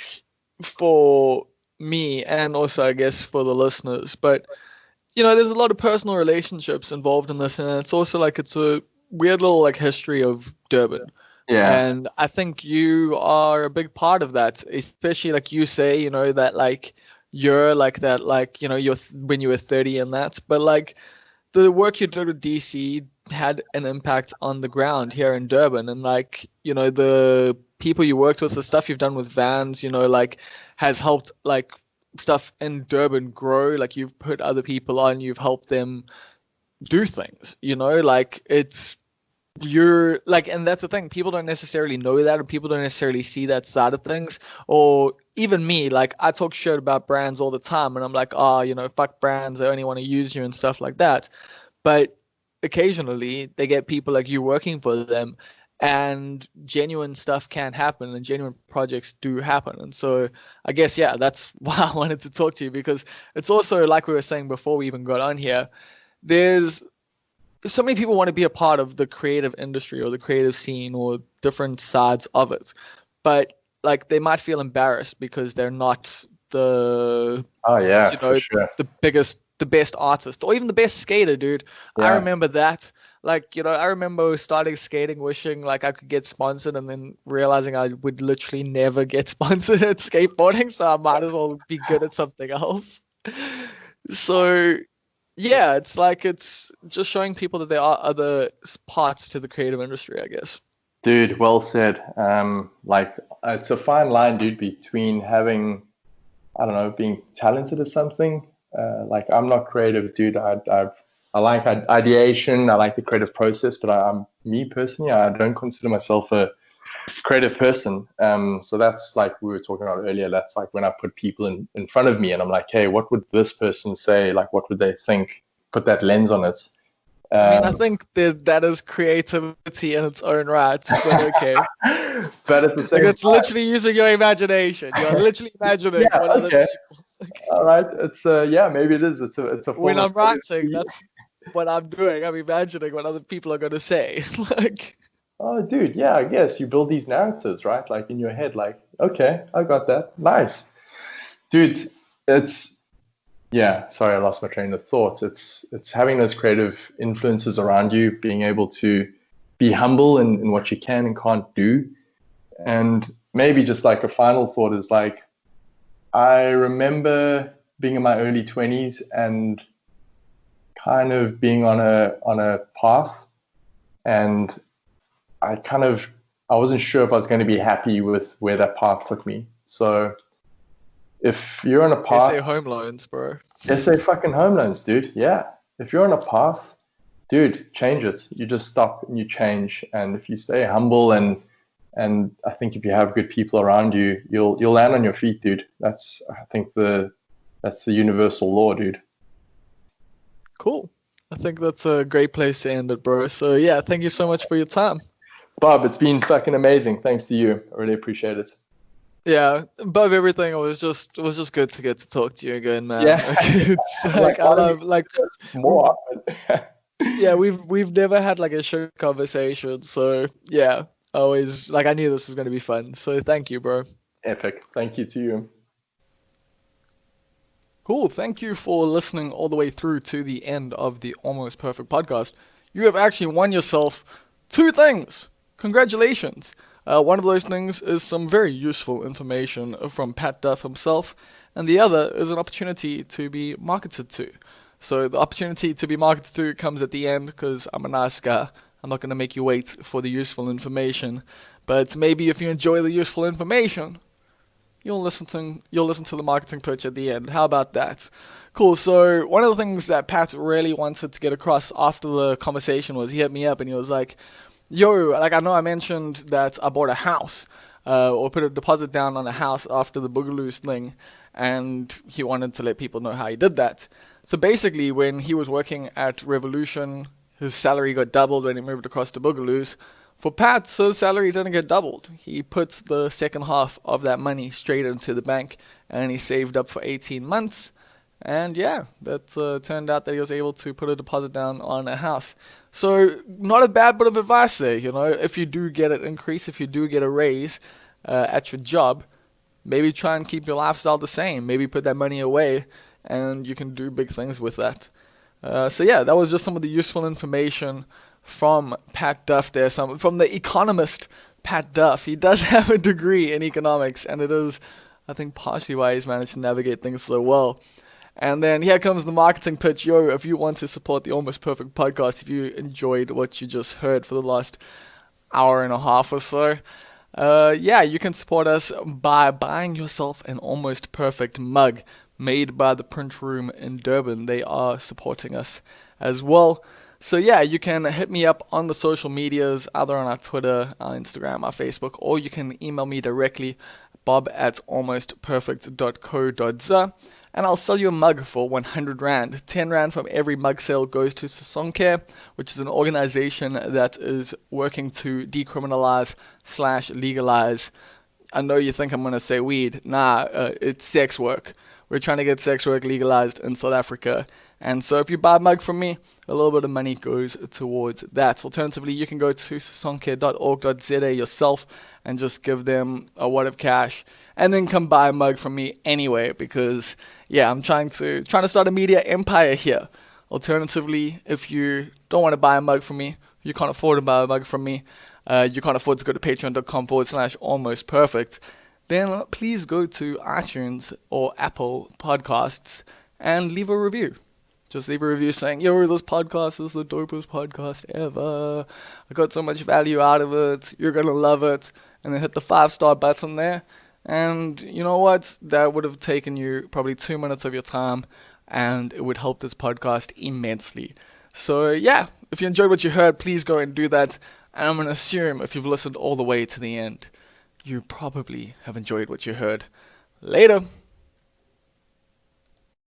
for me and also I guess for the listeners. But there's a lot of personal relationships involved in this, and it's also like it's a weird little like history of Durban. Yeah. And I think you are a big part of that, especially like you say, that like you're like that, like, when you were 30 and that, but like the work you did with DC had an impact on the ground here in Durban. And like, the people you worked with, the stuff you've done with Vans, like has helped like stuff in Durban grow. Like you've put other people on, you've helped them do things, like you're like, and that's the thing, people don't necessarily know that, or people don't necessarily see that side of things. Or even me, like I talk shit about brands all the time, and I'm like, fuck brands, they only want to use you and stuff like that. But occasionally they get people like you working for them, and genuine stuff can happen, and genuine projects do happen. And so I guess, yeah, that's why I wanted to talk to you, because it's also like we were saying before we even got on here, there's so many people want to be a part of the creative industry or the creative scene or different sides of it, but like they might feel embarrassed because they're not the Oh yeah, for sure. the best artist, or even the best skater, dude. I Yeah. remember that. Like, I remember starting skating, wishing like I could get sponsored, and then realizing I would literally never get sponsored at skateboarding, so I might as well be good at something else. So yeah, it's like it's just showing people that there are other parts to the creative industry, I guess. Dude, well said. Like it's a fine line, dude, between having, I don't know, being talented at something. Like I'm not creative, dude. I like ideation. I like the creative process, but I'm me personally. I don't consider myself a creative person. So that's like we were talking about earlier. That's like when I put people in front of me, and I'm like, hey, what would this person say? Like, what would they think? Put that lens on it. I mean, I Um, think that is creativity in its own right, but okay. but at the Like, same it's literally using your imagination. You're literally imagining yeah, what other okay. people. All right. It's yeah, maybe it is. It's a When form of I'm writing, that's what I'm doing. I'm imagining what other people are going to say. Like, oh, dude, yeah, I guess you build these narratives, right? Like in your head, like, okay, I got that. Nice. Dude, it's yeah, sorry, I lost my train of thought. It's having those creative influences around you, being able to be humble in what you can and can't do. And maybe just like a final thought is like I remember being in my early 20s and kind of being on a path, and I wasn't sure if I was going to be happy with where that path took me. So if you're on a SA path, home loans, bro. SA fucking home loans, dude. Yeah. If you're on a path, dude, change it. You just stop and you change. And if you stay humble and I think if you have good people around you, you'll land on your feet, dude. That's I think that's the universal law, dude. Cool. I think that's a great place to end it, bro. So yeah, thank you so much for your time. Bob, it's been fucking amazing. Thanks to you. I really appreciate it. Yeah, above everything, it was just good to get to talk to you again, man. Yeah. Like, it's like Like, I why don't we love like do this we more often? yeah, we've never had like a short conversation, so yeah, I always like I knew this was gonna be fun. So thank you, bro. Epic. Thank you to you. Cool. Thank you for listening all the way through to the end of the Almost Perfect podcast. You have actually won yourself two things. Congratulations. One of those things is some very useful information from Pat Duff himself, and the other is an opportunity to be marketed to. So the opportunity to be marketed to comes at the end because I'm a nice guy. I'm not going to make you wait for the useful information. But maybe if you enjoy the useful information, you'll listen to the marketing pitch at the end. How about that? Cool. So one of the things that Pat really wanted to get across after the conversation was he hit me up and he was like, "Yo, like I know I mentioned that I bought a house, or put a deposit down on a house after the Boogaloos thing, and he wanted to let people know how he did that." So basically, when he was working at Revolution, his salary got doubled when he moved across to Boogaloos. For Pat, his salary didn't get doubled. He put the second half of that money straight into the bank, and he saved up for 18 months. And yeah, that turned out that he was able to put a deposit down on a house. So not a bad bit of advice there, If you do get an increase, if you do get a raise at your job, maybe try and keep your lifestyle the same. Maybe put that money away, and you can do big things with that. So yeah, that was just some of the useful information from Pat Duff there. From the economist Pat Duff. He does have a degree in economics, and it is, I think, partially why he's managed to navigate things so well. And then here comes the marketing pitch. Yo, if you want to support the Almost Perfect podcast, if you enjoyed what you just heard for the last hour and a half or so, yeah, you can support us by buying yourself an Almost Perfect mug made by the Print Room in Durban. They are supporting us as well. So yeah, you can hit me up on the social medias, either on our Twitter, our Instagram, our Facebook, or you can email me directly, bob@almostperfect.co.za, and I'll sell you a mug for 100 Rand. 10 Rand from every mug sale goes to Sasonke, which is an organization that is working to decriminalize/legalize. I know you think I'm going to say weed. Nah, it's sex work. We're trying to get sex work legalized in South Africa. And so if you buy a mug from me, a little bit of money goes towards that. Alternatively, you can go to sasonke.org.za yourself and just give them a wad of cash and then come buy a mug from me anyway, because yeah, I'm trying to start a media empire here. Alternatively, if you don't want to buy a mug from me, you can't afford to buy a mug from me, you can't afford to go to patreon.com/almostperfect, then please go to iTunes or Apple Podcasts and leave a review. Just leave a review saying, "Yo, this podcast is the dopest podcast ever. I got so much value out of it. You're going to love it." And then hit the 5-star button there. And you know what? That would have taken you probably 2 minutes of your time, and it would help this podcast immensely. So yeah, if you enjoyed what you heard, please go and do that. And I'm going to assume if you've listened all the way to the end, you probably have enjoyed what you heard. Later.